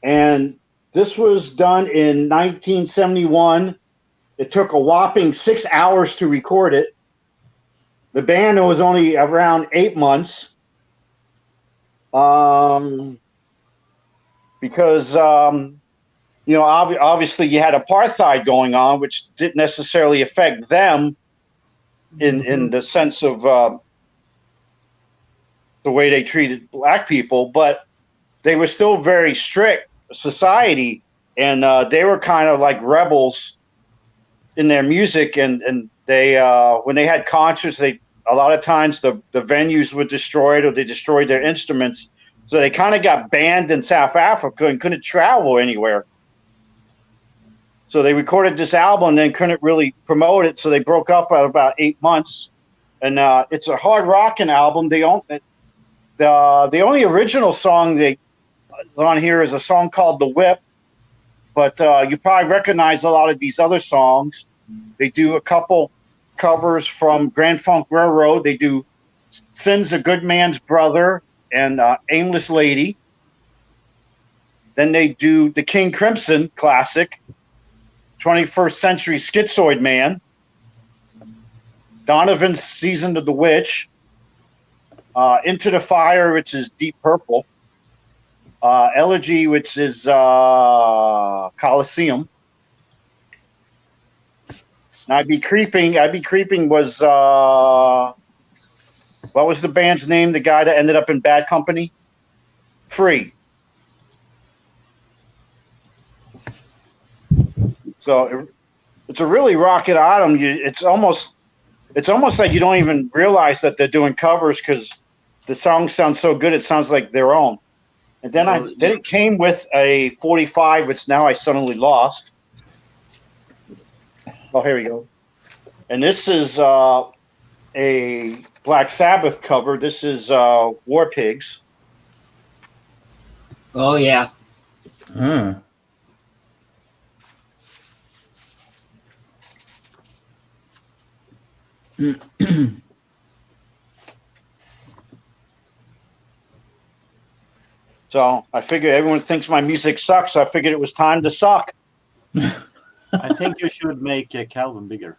And this was done in 1971. It took a whopping 6 hours to record it. The band was only around 8 months. Because, obviously you had apartheid going on, which didn't necessarily affect them in the sense of the way they treated black people, but they were still very strict society, and they were kind of like rebels in their music, and they when they had concerts, a lot of times the venues were destroyed or they destroyed their instruments So they kind of got banned in South Africa and couldn't travel anywhere. So they recorded this album and then couldn't really promote it. So they broke up at about 8 months. And it's a hard rocking album. The only original song they on here is a song called The Whip. But you probably recognize a lot of these other songs. They do a couple covers from Grand Funk Railroad. They do Sin's a Good Man's Brother and Aimless Lady. Then they do the King Crimson classic, 21st Century Schizoid Man, Donovan's Season of the Witch, Into the Fire, which is Deep Purple, Elegy, which is Coliseum. And I'd Be Creeping was what was the band's name? The guy that ended up in Bad Company? Free. So it's a really rocking item. It's almost like you don't even realize that they're doing covers because the songs sound so good. It sounds like their own. And then then it came with a 45, which now I suddenly lost. Oh, here we go. And this is a Black Sabbath cover. This is War Pigs. Oh, yeah. So I figured everyone thinks my music sucks. So I figured it was time to suck. I think you should make Calvin bigger.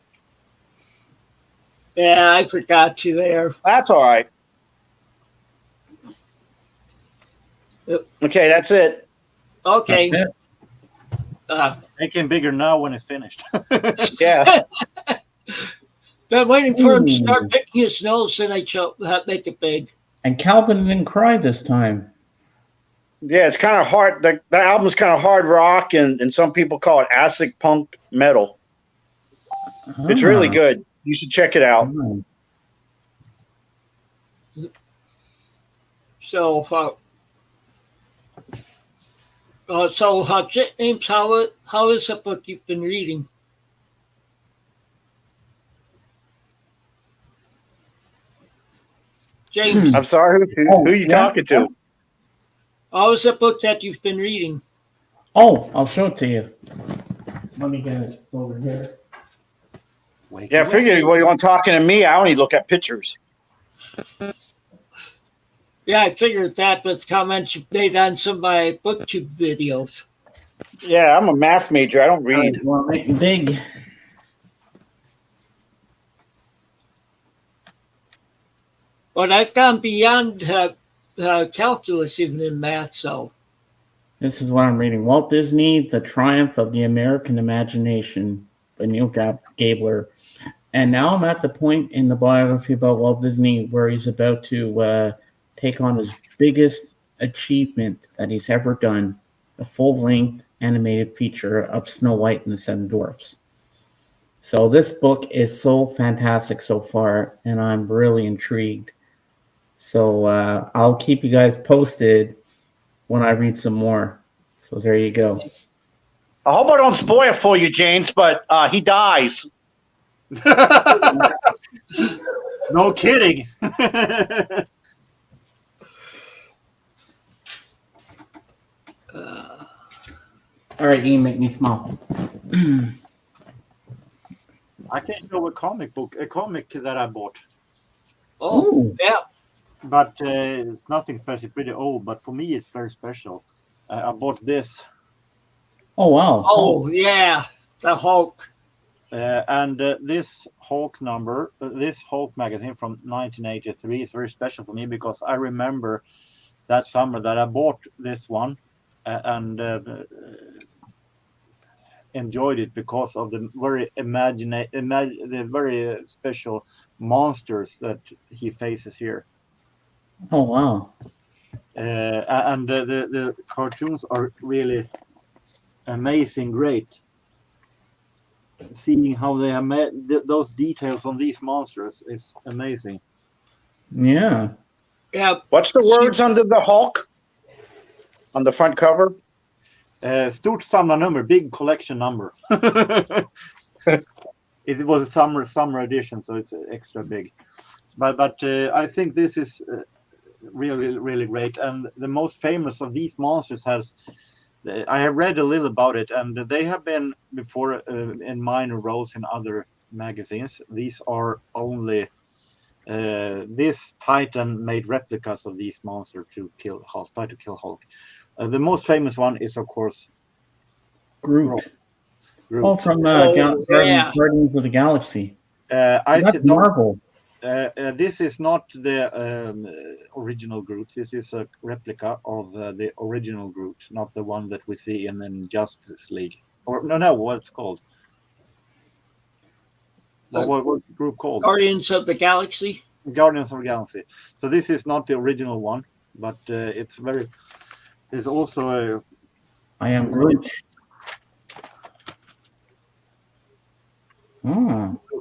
Yeah, I forgot you there. That's all right. Yep. Okay, that's it. Okay. Make him bigger now when it's finished. Yeah. Been waiting for him to start picking his nose, and I make it big. And Calvin didn't cry this time. Yeah, it's kind of hard. The album's kind of hard rock, and some people call it acid punk metal. It's really good. You should check it out. So, James, how is the book you've been reading? James. I'm sorry, who are you talking to? How is the book that you've been reading? Oh, I'll show it to you. Let me get it over here. Yeah, I figured when you're talking to me, I only look at pictures. Yeah, I figured that with comments you made on some of my BookTube videos. Yeah, I'm a math major. I don't read. You want to make me big? But I've gone beyond calculus even in math, so. This is what I'm reading. Walt Disney, The Triumph of the American Imagination by Neil Gabler. And now I'm at the point in the biography about Walt Disney where he's about to take on his biggest achievement that he's ever done, a full-length animated feature of Snow White and the Seven Dwarfs. So this book is so fantastic so far, and I'm really intrigued. So I'll keep you guys posted when I read some more. So there you go. I hope I don't spoil it for you, James, but he dies. No kidding. All right, you make me smile. I can show a comic that I bought. Oh, Ooh. yeah. But it's nothing special, pretty old. But for me, it's very special. I bought this. Oh, wow. Oh, yeah. The Hulk. And this Hulk number, this Hulk magazine from 1983 is very special for me because I remember that summer that I bought this one and enjoyed it because of the very the very special monsters that he faces here. Oh, wow. And the cartoons are really amazing, great. Seeing how they have made those details on these monsters is amazing. Yeah. Yeah. What's the words under the Hulk? on the front cover? Stort samlarnummer, big collection number. It was a summer edition, so it's extra big. But I think this is really great. And the most famous of these monsters I have read a little about it, and they have been before in minor roles in other magazines. These are only this Titan made replicas of these monsters to kill Hulk. The most famous one is, of course, Groot. Groot. Oh, from Guardians of the Galaxy. That's Marvel. This is not the original Groot. This is a replica of the original Groot, not the one that we see in Justice League. Or no, what's called? What's the group called? Guardians of the Galaxy. Guardians of the Galaxy. So this is not the original one, but it's also a. I am Groot.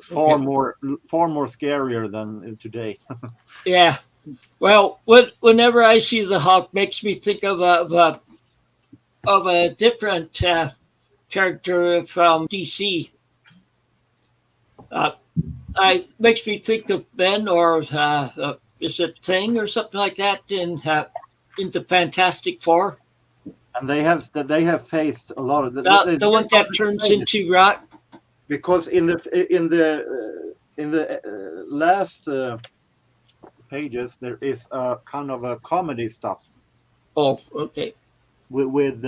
Far more scarier than today. Yeah. Well, whenever I see the Hulk, makes me think of a different character from DC. Makes me think of Ben, or is it Thing or something like that in the Fantastic Four? And they have faced a lot of the one that turns into rock. Because in the last pages there is a kind of a comedy stuff. Oh, okay. With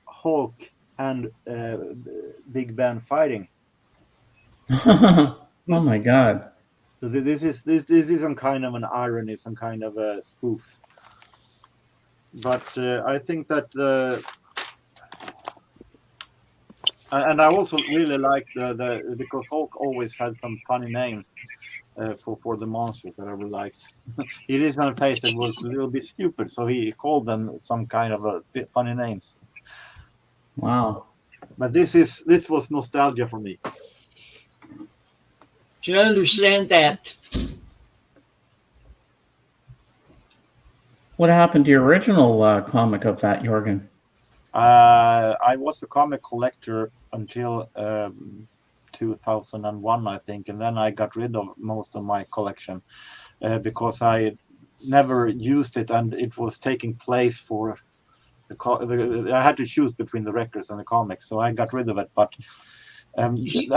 Hulk and Big Ben fighting. Oh my God! So this is some kind of an irony, some kind of a spoof. But I think that. And I also really like the because Hulk always had some funny names for the monsters that I really liked. He did on face that was a little bit stupid, so he called them some kind of funny names. Wow! But this was nostalgia for me. Do you understand that? What happened to your original comic of that, Jorgen? I was a comic collector until 2001, I think, and then I got rid of most of my collection because I never used it, and it was taking place for I had to choose between the records and the comics, so I got rid of it. But he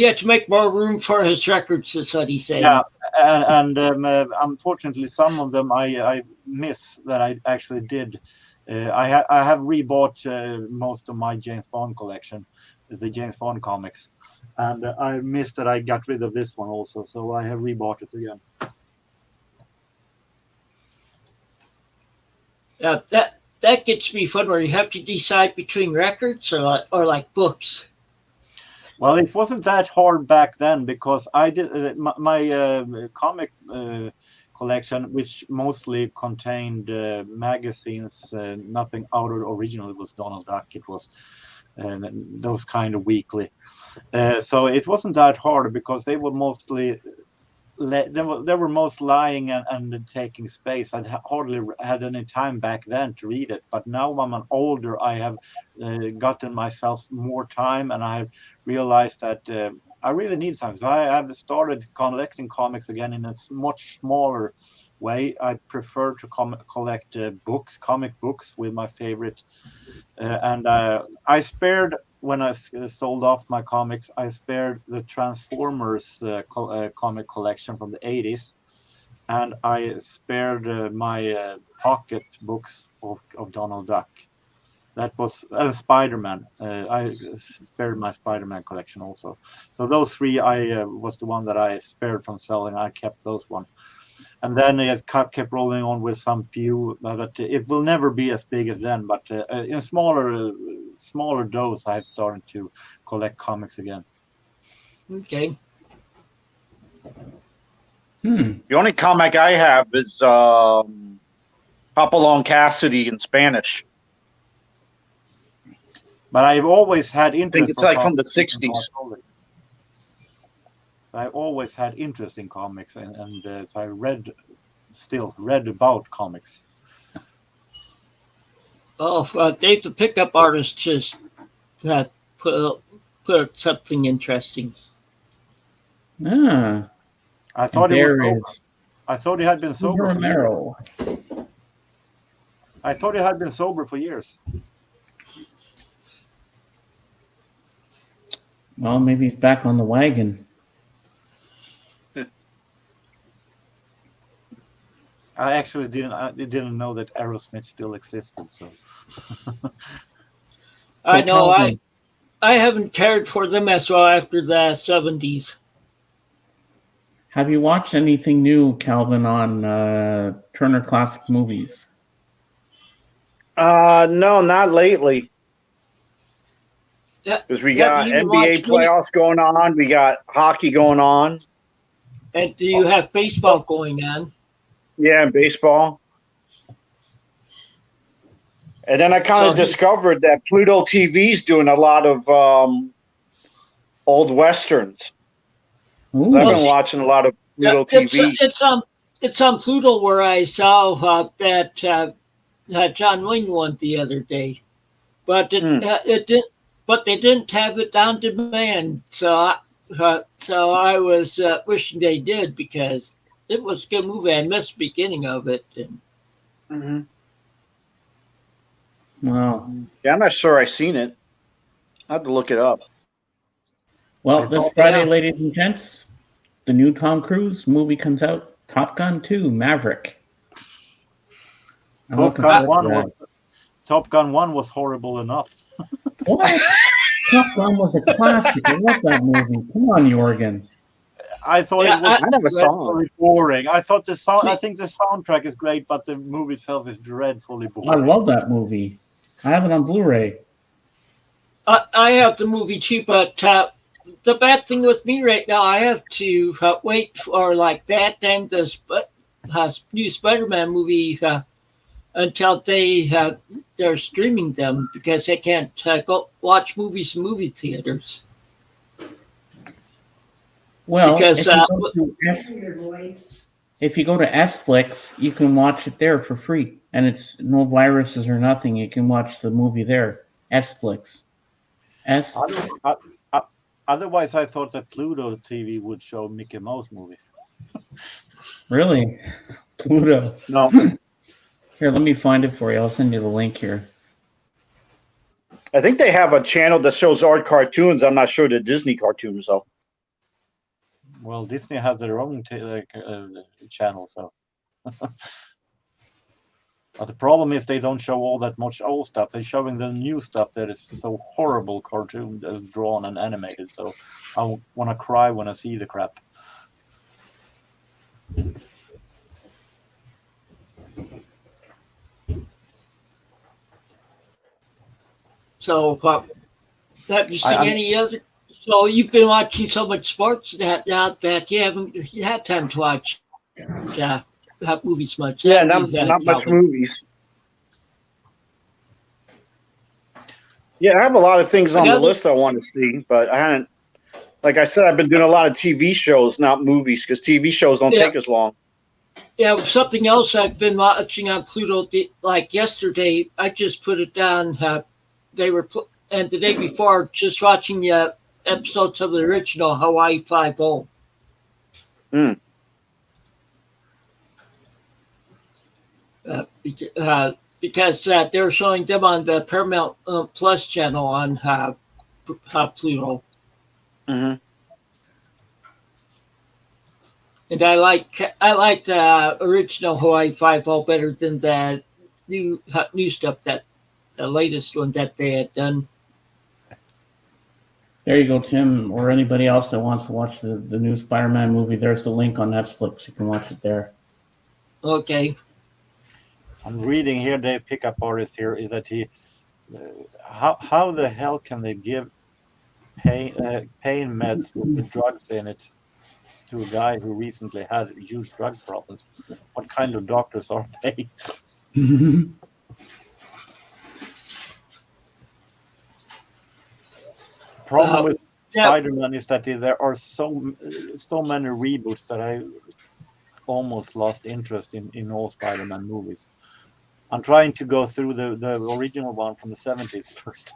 had to make more room for his records, is what he's saying. Yeah, and unfortunately, some of them I miss that I actually did. I have rebought most of my James Bond collection, the James Bond comics, and I missed that I got rid of this one also, so I have rebought it again. Yeah, that gets me fun where you have to decide between records or like books. Well, it wasn't that hard back then because I did my comic collection, which mostly contained magazines, nothing out of the original. It was Donald Duck. It was those kind of weekly. So it wasn't that hard because they were mostly they were most lying and taking space. I hardly had any time back then to read it. But now when I'm older, I have gotten myself more time, and I have realized that I really need time. So I have started collecting comics again in a much smaller way. I prefer to collect comic books with my favorite. And I spared, when I sold off my comics, I spared the Transformers comic collection from the 80s. And I spared my pocket books of Donald Duck. That was Spider-Man. I spared my Spider-Man collection also. So those three, I was the one that I spared from selling. I kept those one. And then it kept rolling on with some few, but it will never be as big as then. But in smaller dose, I've started to collect comics again. Okay. The only comic I have is Hopalong Cassidy in Spanish. But I've always had interest. I think it's like from the 60s. I've always had interest in comics, and so I read about comics. Oh, Dave the Pickup Artist just put something interesting. Ah, I thought I thought he had been sober. Romero. I thought he had been sober for years. Well, maybe he's back on the wagon. I actually didn't know that Aerosmith still existed. So I know. I haven't cared for them as well after the 70s. Have you watched anything new, Calvin, on Turner Classic Movies? No, not lately. Because we got NBA playoffs going on. We got hockey going on. And do you have baseball going on? Yeah, and baseball. And then I kind of discovered that Pluto TV's doing a lot of old westerns. I've been watching a lot of Pluto TV. It's on Pluto where I saw that John Wayne one the other day, but it didn't. But they didn't have it on demand, so I was wishing they did because it was a good movie. I missed the beginning of it. Wow. Yeah, I'm not sure I've seen it. I have to look it up. Well, this Friday, ladies and gents, the new Tom Cruise movie comes out, Top Gun 2, Maverick. Top Gun 1 was horrible enough. What? Top Gun was a classic. I love that movie. Come on, Jorgen. I thought it was I never saw it. boring. I thought I think the soundtrack is great, but the movie itself is dreadfully boring. I love that movie. I have it on Blu-ray. I have the movie too, but the bad thing with me right now, I have to wait for like that and the new Spider-Man movie until they're streaming them because they can't go watch movies in movie theaters. Well, because if you go to SFlix, you can watch it there for free, and it's no viruses or nothing. You can watch the movie there. SFlix. Otherwise, I thought that Pluto TV would show Mickey Mouse movie. Really? Pluto? No. Here, let me find it for you. I'll send you the link here. I think they have a channel that shows art cartoons. I'm not sure the Disney cartoons, though. Well, Disney has their own channel, so. But the problem is they don't show all that much old stuff. They're showing the new stuff that is so horrible cartoon that is drawn and animated. So I want to cry when I see the crap. So, have you seen any other? So you've been watching so much sports that you haven't had time to watch movies much. Yeah, not much movies. Yeah, I have a lot of things on the list I want to see, but I haven't. Like I said, I've been doing a lot of TV shows, not movies, because TV shows don't take as long. Yeah, something else I've been watching on Pluto, like yesterday, I just put it down. They were, and the day before, just watching episodes of the original Hawaii Five-0. Because they were showing them on the Paramount Plus channel on Pluto. Mm-hmm. And I like the original Hawaii Five-0 better than the new stuff, the latest one that they had done. There you go, Tim, or anybody else that wants to watch the new Spider-Man movie. There's the link on Netflix. You can watch it there. Okay. I'm reading here, the pickup artist here, is that how the hell can they give pain meds with the drugs in it to a guy who recently had huge drug problems? What kind of doctors are they? Problem with Spider-Man is that there are so many reboots that I almost lost interest in all Spider-Man movies. I'm trying to go through the original one from the 70s first.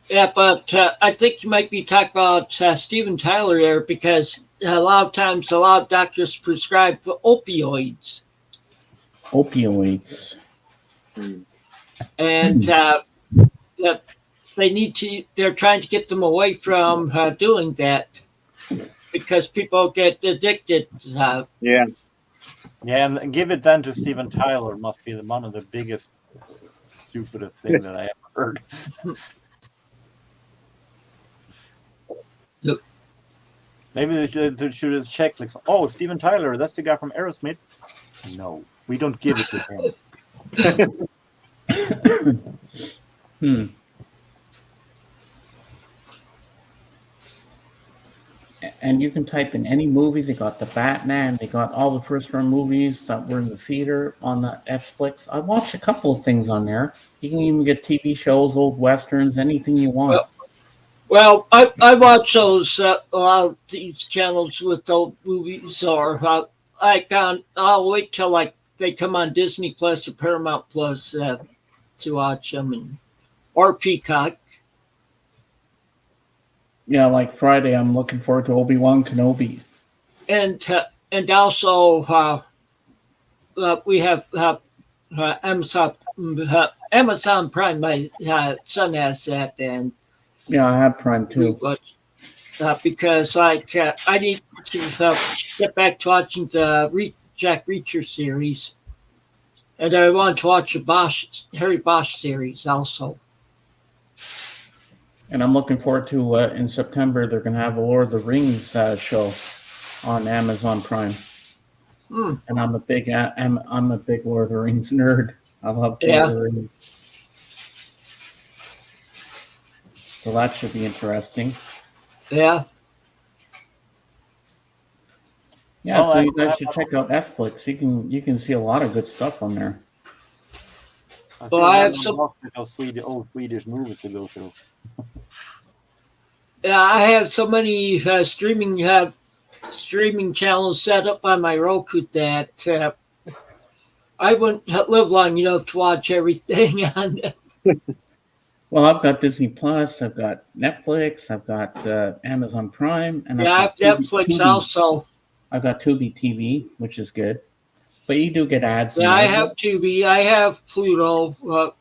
Yeah, but I think you might be talking about Steven Tyler there, because a lot of times a lot of doctors prescribe opioids. Opioids. And they're trying to get them away from doing that, because people get addicted. Yeah. Yeah, and give it then to Steven Tyler must be one of the biggest, stupidest thing that I ever heard. Yep. Maybe they should have checked, like, oh, Steven Tyler, that's the guy from Aerosmith. No, we don't give it to him. And you can type in any movie. They got the Batman. They got all the first-run movies that were in the theater on the Netflix. I watched a couple of things on there. You can even get TV shows, old westerns, anything you want. Well, I watch those a lot of these channels with old movies, or I'll wait till like they come on Disney Plus or Paramount Plus to watch them, or Peacock. Yeah, like Friday, I'm looking forward to Obi-Wan Kenobi. And also we have Amazon Prime. My son has that, and yeah, I have Prime too. But because I need to get back to watching the Jack Reacher series, and I want to watch the Harry Bosch series also. And I'm looking forward to in September they're going to have a Lord of the Rings show on Amazon Prime. And I'm a big Lord of the Rings nerd. I love Lord of the Rings. So that should be interesting. Yeah. Yeah, so you guys should check out Netflix. You can see a lot of good stuff on there. Well, I have some old Swedish movies to go through. Yeah, I have so many streaming channels set up on my Roku that I wouldn't live long enough to watch everything on it. Well, I've got Disney Plus, I've got Netflix, I've got Amazon Prime, and I have Netflix Tubi. Also. I've got Tubi TV, which is good, but you do get ads. Yeah, I have Tubi. I have Pluto.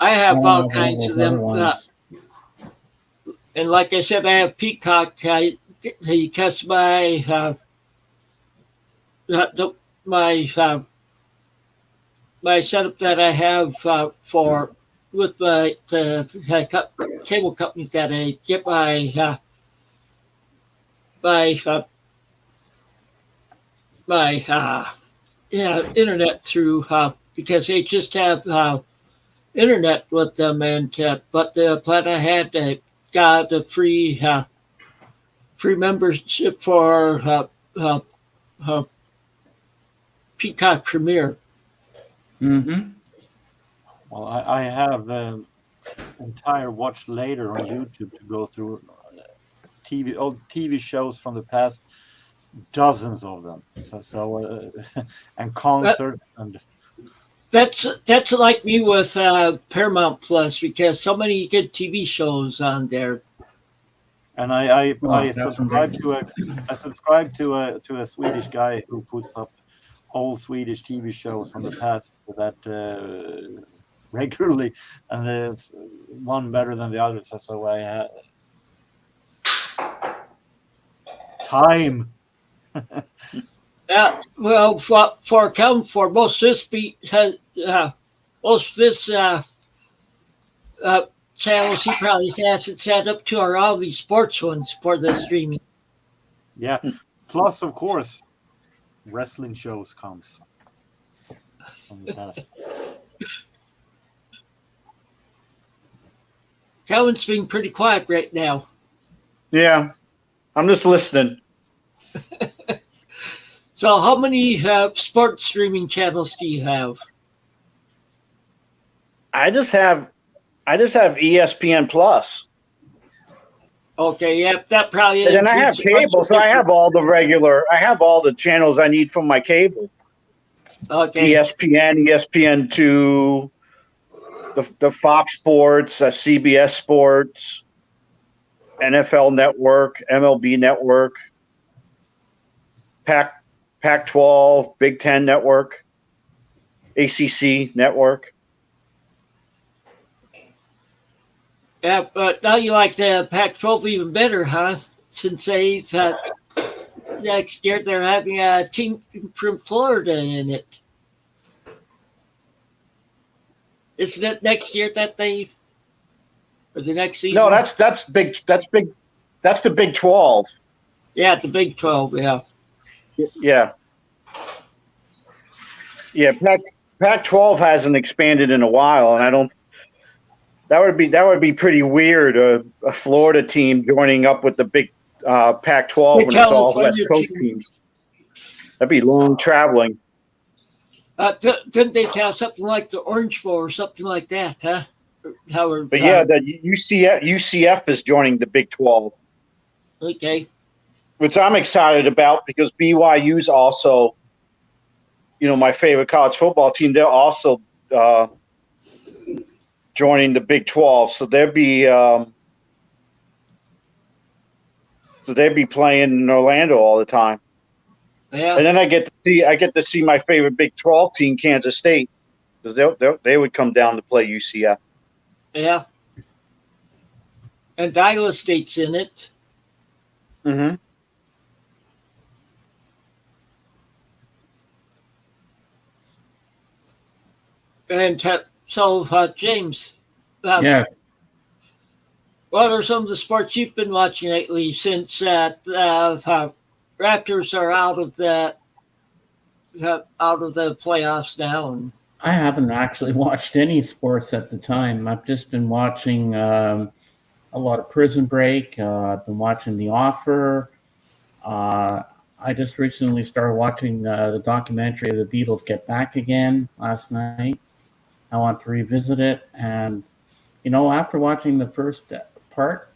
I have all kinds of them. And like I said, I have Peacock. Because my setup that I have with the cable company that I get my internet through, because they just have internet with them, and but the plan I had got a free membership for Peacock Premiere. Mm-hmm. Well, I have entire watch later on YouTube to go through old TV shows from the past, dozens of them. So and concerts and. That's like me with Paramount Plus, because so many good TV shows on there. And I subscribe to a Swedish guy who puts up old Swedish TV shows from the past that regularly, and one better than the other. So I had time. Well, for most of this channels, he probably has it set up to, are all these sports ones for the streaming. Yeah, plus of course, wrestling shows comes from the past. Calvin's being pretty quiet right now. Yeah, I'm just listening. So how many sports streaming channels do you have? I just have ESPN Plus. Okay, yeah, that probably. And then I have cable, so I have all the channels I need from my cable. Okay. ESPN, ESPN2, the Fox Sports, CBS Sports, NFL Network, MLB Network, Pac-12, Big Ten Network, ACC Network. Yeah, but now you like the Pac-12 even better, huh? Since they next year they're having a team from Florida in it. Isn't it next year that they, or the next season? No, that's big. That's big. That's the Big 12. Yeah, the Big 12. Yeah. Yeah. Yeah. Pac-12 hasn't expanded in a while, and I don't. That would be pretty weird. A Florida team joining up with the big Pac-12 when it's all West Coast teams. That'd be long traveling. Couldn't they have something like the Orange Bowl or something like that, huh? Howard, but yeah, the UCF is joining the Big 12. Okay. Which I'm excited about because BYU's also, my favorite college football team. They're also joining the Big 12, so they'll be playing in Orlando all the time. Yeah. And then I get to see my favorite Big 12 team, Kansas State, because they would come down to play UCF. Yeah. And Iowa State's in it. Mm-hmm. And so, James. Yes. What are some of the sports you've been watching lately since Raptors are out of the playoffs now? And I haven't actually watched any sports at the time. I've just been watching a lot of Prison Break. I've been watching The Offer. I just recently started watching the documentary of the Beatles Get Back Again last night. I want to revisit it. And, after watching the first part,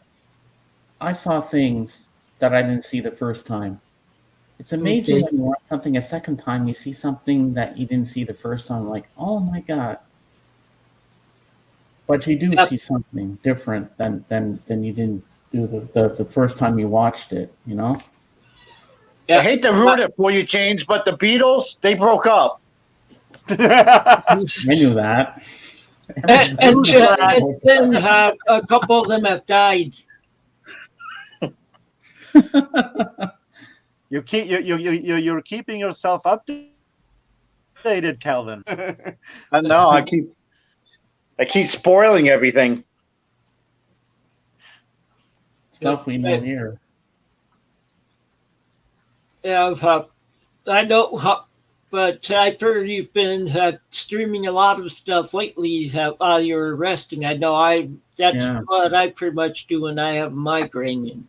I saw things that I didn't see the first time. It's amazing when you watch something a second time, you see something that you didn't see the first time, like, oh my God. But you do see something different than you didn't do the first time you watched it, Yeah. I hate to ruin it for you, James, but the Beatles, they broke up. I knew that. and then a couple of them have died. You're keeping yourself updated, Calvin. No, I keep spoiling everything. Stuff we know here. Yeah, I know, but I've heard you've been streaming a lot of stuff lately while you're resting. I know that's what I pretty much do when I have a migraine.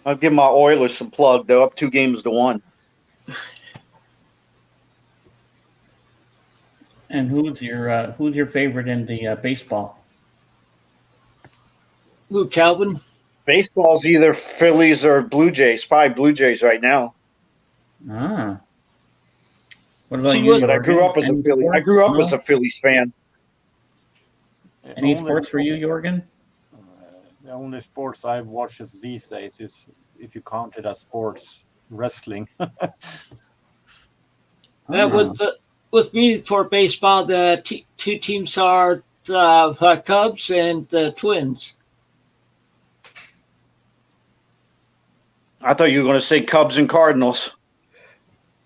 I'll give my Oilers some plug. They're up 2-1. And who's your favorite in the baseball? Who, Calvin? Baseball's either Phillies or Blue Jays. Probably Blue Jays right now. Ah. What about you? But I grew up as a Phillies. I grew up as a Phillies fan. Any sports for you, Jorgen? The only sports I've watched these days is, if you count it as sports, wrestling. With me for baseball, the two teams are the Cubs and the Twins. I thought you were going to say Cubs and Cardinals.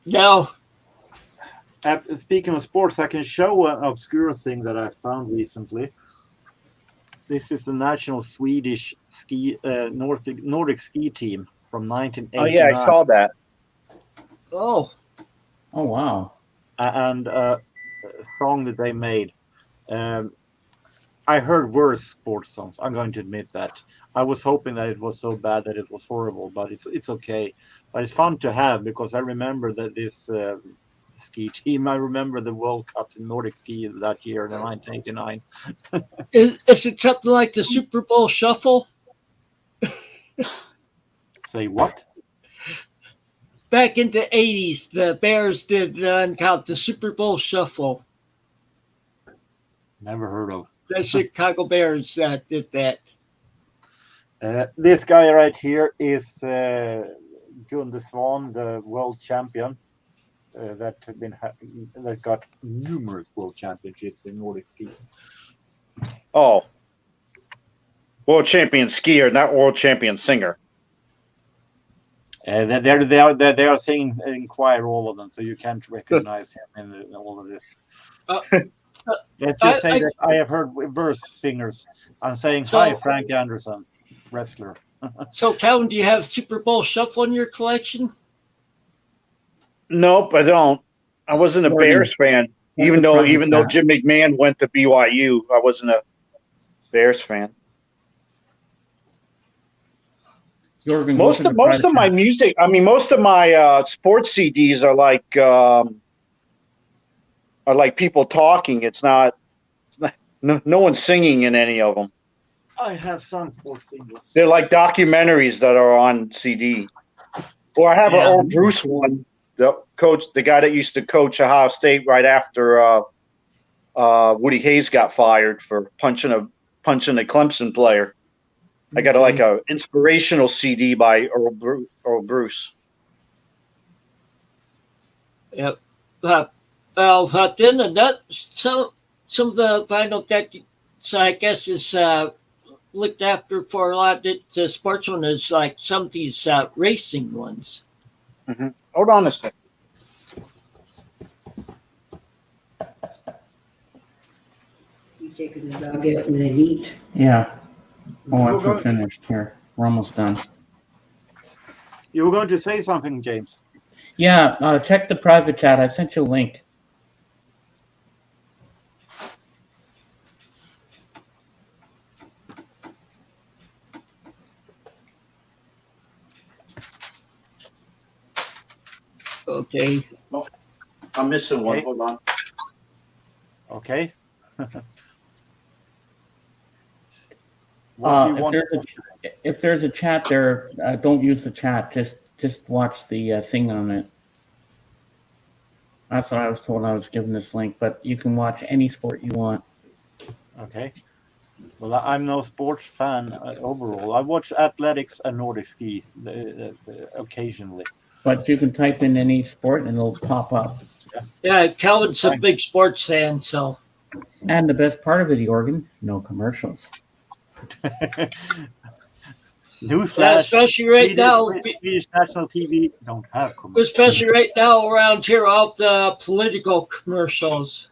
No. Speaking of sports, I can show an obscure thing that I found recently. This is the national Swedish Nordic ski team from 1989. Oh yeah, I saw that. Oh wow! And a song that they made. I heard worse sports songs. I'm going to admit that. I was hoping that it was so bad that it was horrible, but it's okay. But it's fun to have because I remember that this ski team. I remember the World Cups in Nordic ski that year in 1989. Is it something like the Super Bowl Shuffle? Say what? back in the 80s, the Bears did called the Super Bowl Shuffle. Never heard of. The Chicago Bears did that. This guy right here is Gunde Svan, the world champion that got numerous world championships in Nordic skiing. Oh, world champion skier, not world champion singer. They are singing in choir, all of them, so you can't recognize him in all of this. Let's just say that I have heard verse singers. I'm saying hi, Frank Anderson, wrestler. So, Calvin, do you have Super Bowl Shuffle in your collection? Nope, I don't. I wasn't a Bears fan, even though Jim McMahon went to BYU. I wasn't a Bears fan. Most of my music, I mean, most of my sports CDs are like people talking. It's not no one's singing in any of them. I have some sports singles. They're like documentaries that are on CD. Or I have an old Bruce one. The guy that used to coach Ohio State right after Woody Hayes got fired for punching a Clemson player. I got a inspirational CD by Earl Bruce. Yep. Then some of the vinyl that I guess is looked after for a lot of the sports one is like some of these racing ones. Mm-hmm. Hold on a second. You taking the dog out and then eat? Yeah. Oh, we're finished here. We're almost done. You were going to say something, James. Yeah, check the private chat. I sent you a link. Okay. Oh, I'm missing one. Hold on. Okay. If there's a chat there, don't use the chat. Just watch the thing on it. That's what I was told. I was given this link, but you can watch any sport you want. Okay. Well, I'm no sports fan overall. I watch athletics and Nordic ski occasionally. But you can type in any sport and it'll pop up. Yeah, Calvin's a big sports fan, so. And the best part of it, Jorgen, no commercials. Newsflash. Yeah, especially right now. Swedish national TV don't have commercials. Especially right now around here, all the political commercials.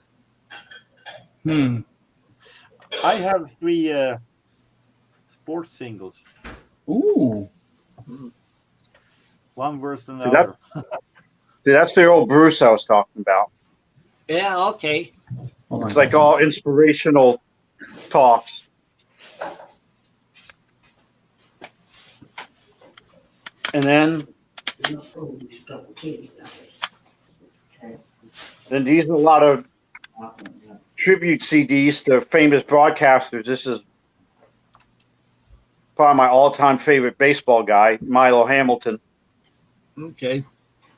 I have 3 sports singles. Ooh. One worse than the other. See, that's the old Bruce I was talking about. Yeah, okay. It's like all inspirational talks. And then these are a lot of tribute CDs to famous broadcasters. This is probably my all-time favorite baseball guy, Milo Hamilton. Okay.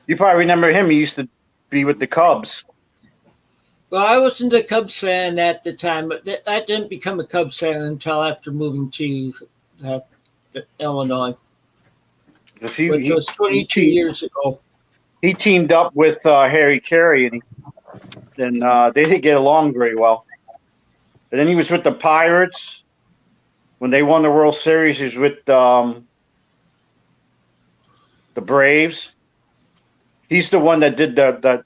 You probably remember him. He used to be with the Cubs. Well, I wasn't a Cubs fan at the time, but I didn't become a Cubs fan until after moving to Illinois, which was 22 years ago. He teamed up with Harry Carey, and they didn't get along very well. And then he was with the Pirates. When they won the World Series, he was with the Braves. He's the one that did the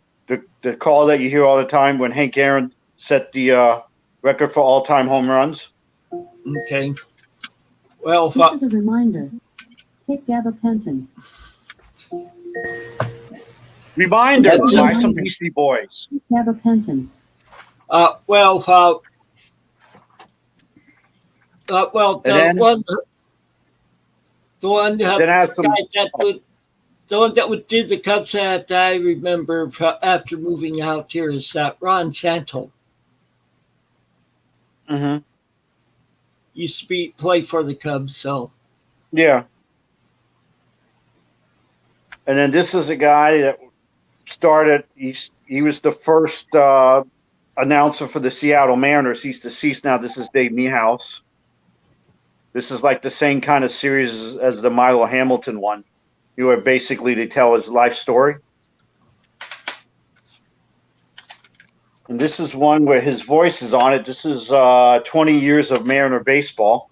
call that you hear all the time when Hank Aaron set the record for all-time home runs. Okay. Well, this is a reminder. Take gabapentin. Reminder, buy some Beastie Boys. Gabapentin. The one that would do the Cubs that I remember after moving out here is Ron Santo. Mm-hmm. Used to play for the Cubs, so. Yeah. And then this is a guy that started. He was the first announcer for the Seattle Mariners. He's deceased now. This is Dave Niehaus. This is like the same kind of series as the Milo Hamilton one. You are basically to tell his life story. And this is one where his voice is on it. This is 20 years of Mariner baseball.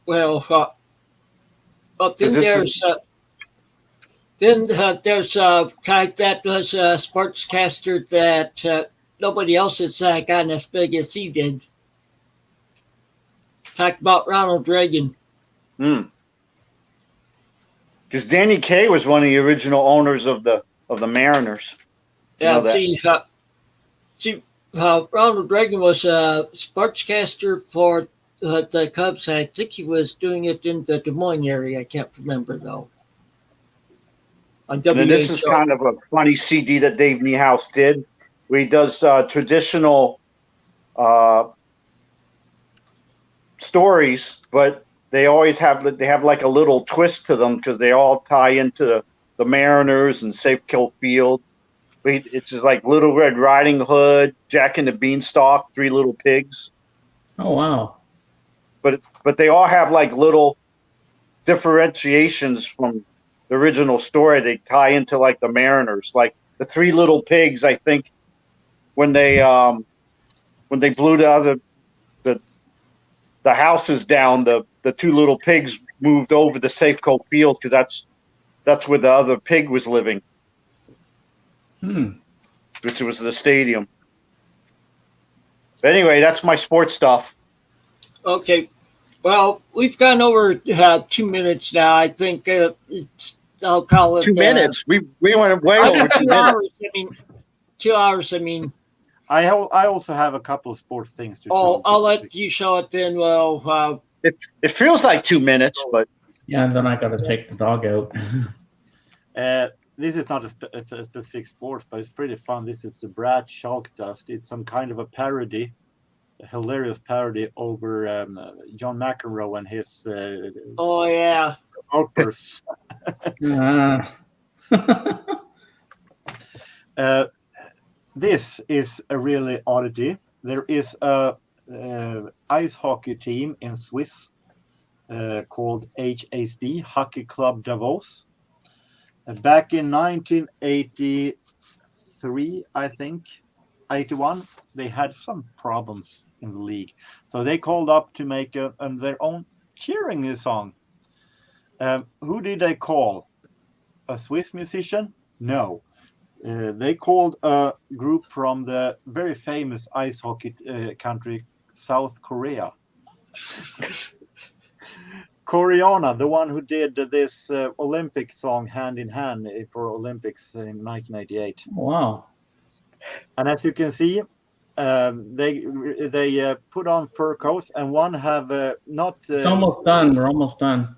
Well, then there's a guy that was a sportscaster that nobody else has gotten as big as he did. Talk about Ronald Reagan. Because Danny Kaye was one of the original owners of the Mariners. Yeah, Ronald Reagan was a sportscaster for the Cubs. I think he was doing it in the Des Moines area. I can't remember though. And this is kind of a funny CD that Dave Niehaus did, where he does traditional stories, but they always have like a little twist to them because they all tie into the Mariners and Safeco Field. It's just like Little Red Riding Hood, Jack and the Beanstalk, Three Little Pigs. Oh wow! But they all have like little differentiations from the original story. They tie into like the Mariners, like the Three Little Pigs. I think when they blew the houses down, the two little pigs moved over to Safeco Field because that's where the other pig was living. Which was the stadium. But anyway, that's my sports stuff. Okay. Well, we've gone over 2 minutes now. I think I'll call it 2 minutes. We went way over 2 minutes. 2 hours. I mean. I also have a couple of sports things to show. I'll let you show it then. Well, it feels like 2 minutes, but yeah, and then I got to take the dog out. This is not a specific sport, but it's pretty fun. This is the Brad Schalk Dust. It's some kind of a parody, a hilarious parody over John McEnroe and his outbursts. This is a really oddity. There is a ice hockey team in Swiss called HSD, Hockey Club Davos. Back in 1983, I think, 81, they had some problems in the league. So they called up to make their own cheering song. Who did they call? A Swiss musician? No. They called a group from the very famous ice hockey country, South Korea. Koreana, the one who did this Olympic song Hand in Hand for Olympics in 1988. Wow. And as you can see, they put on fur coats and one have not... it's almost done. We're almost done.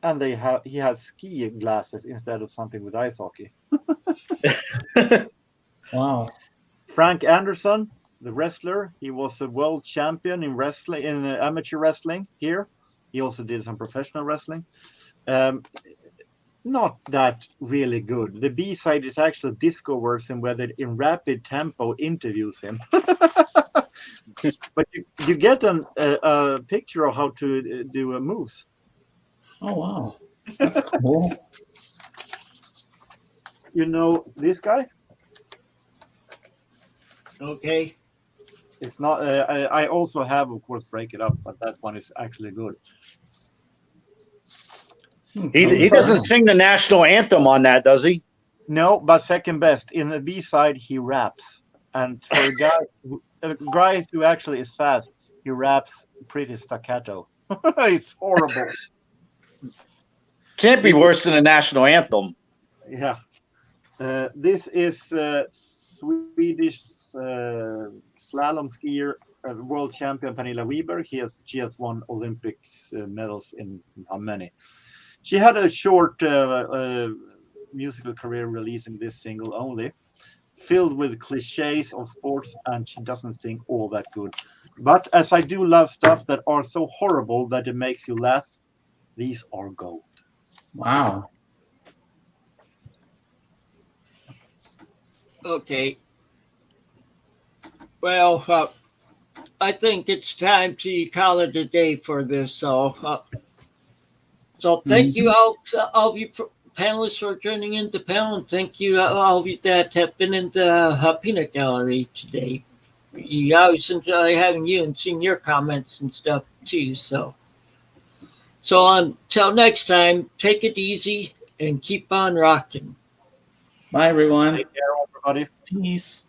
And he had ski glasses instead of something with ice hockey. Wow. Frank Anderson, the wrestler, he was a world champion in wrestling, in amateur wrestling here. He also did some professional wrestling. Not that really good. The B-side is actually a disco version where they in rapid tempo interviews him. But you get a picture of how to do moves. Oh, wow. That's cool. You know this guy? Okay. It's not. I also have, of course, Break It Up, but that one is actually good. He doesn't sing the national anthem on that, does he? No, but second best. In the B-side, he raps. And for a guy who actually is fast, he raps pretty staccato. It's horrible. Can't be worse than a national anthem. Yeah. This is Swedish slalom skier, world champion Pernilla Wiberg. She has won Olympics medals in how many? She had a short musical career releasing this single only. filled with cliches of sports, and she doesn't sing all that good. But as I do love stuff that are so horrible that it makes you laugh, these are gold. Wow. Okay. Well, I think it's time to call it a day for this. So thank you all of you panelists for joining in the panel, and thank you all of you that have been in the peanut gallery today. We always enjoy having you and seeing your comments and stuff too. So until next time, take it easy and keep on rocking. Bye, everyone. Take care, everybody. Peace.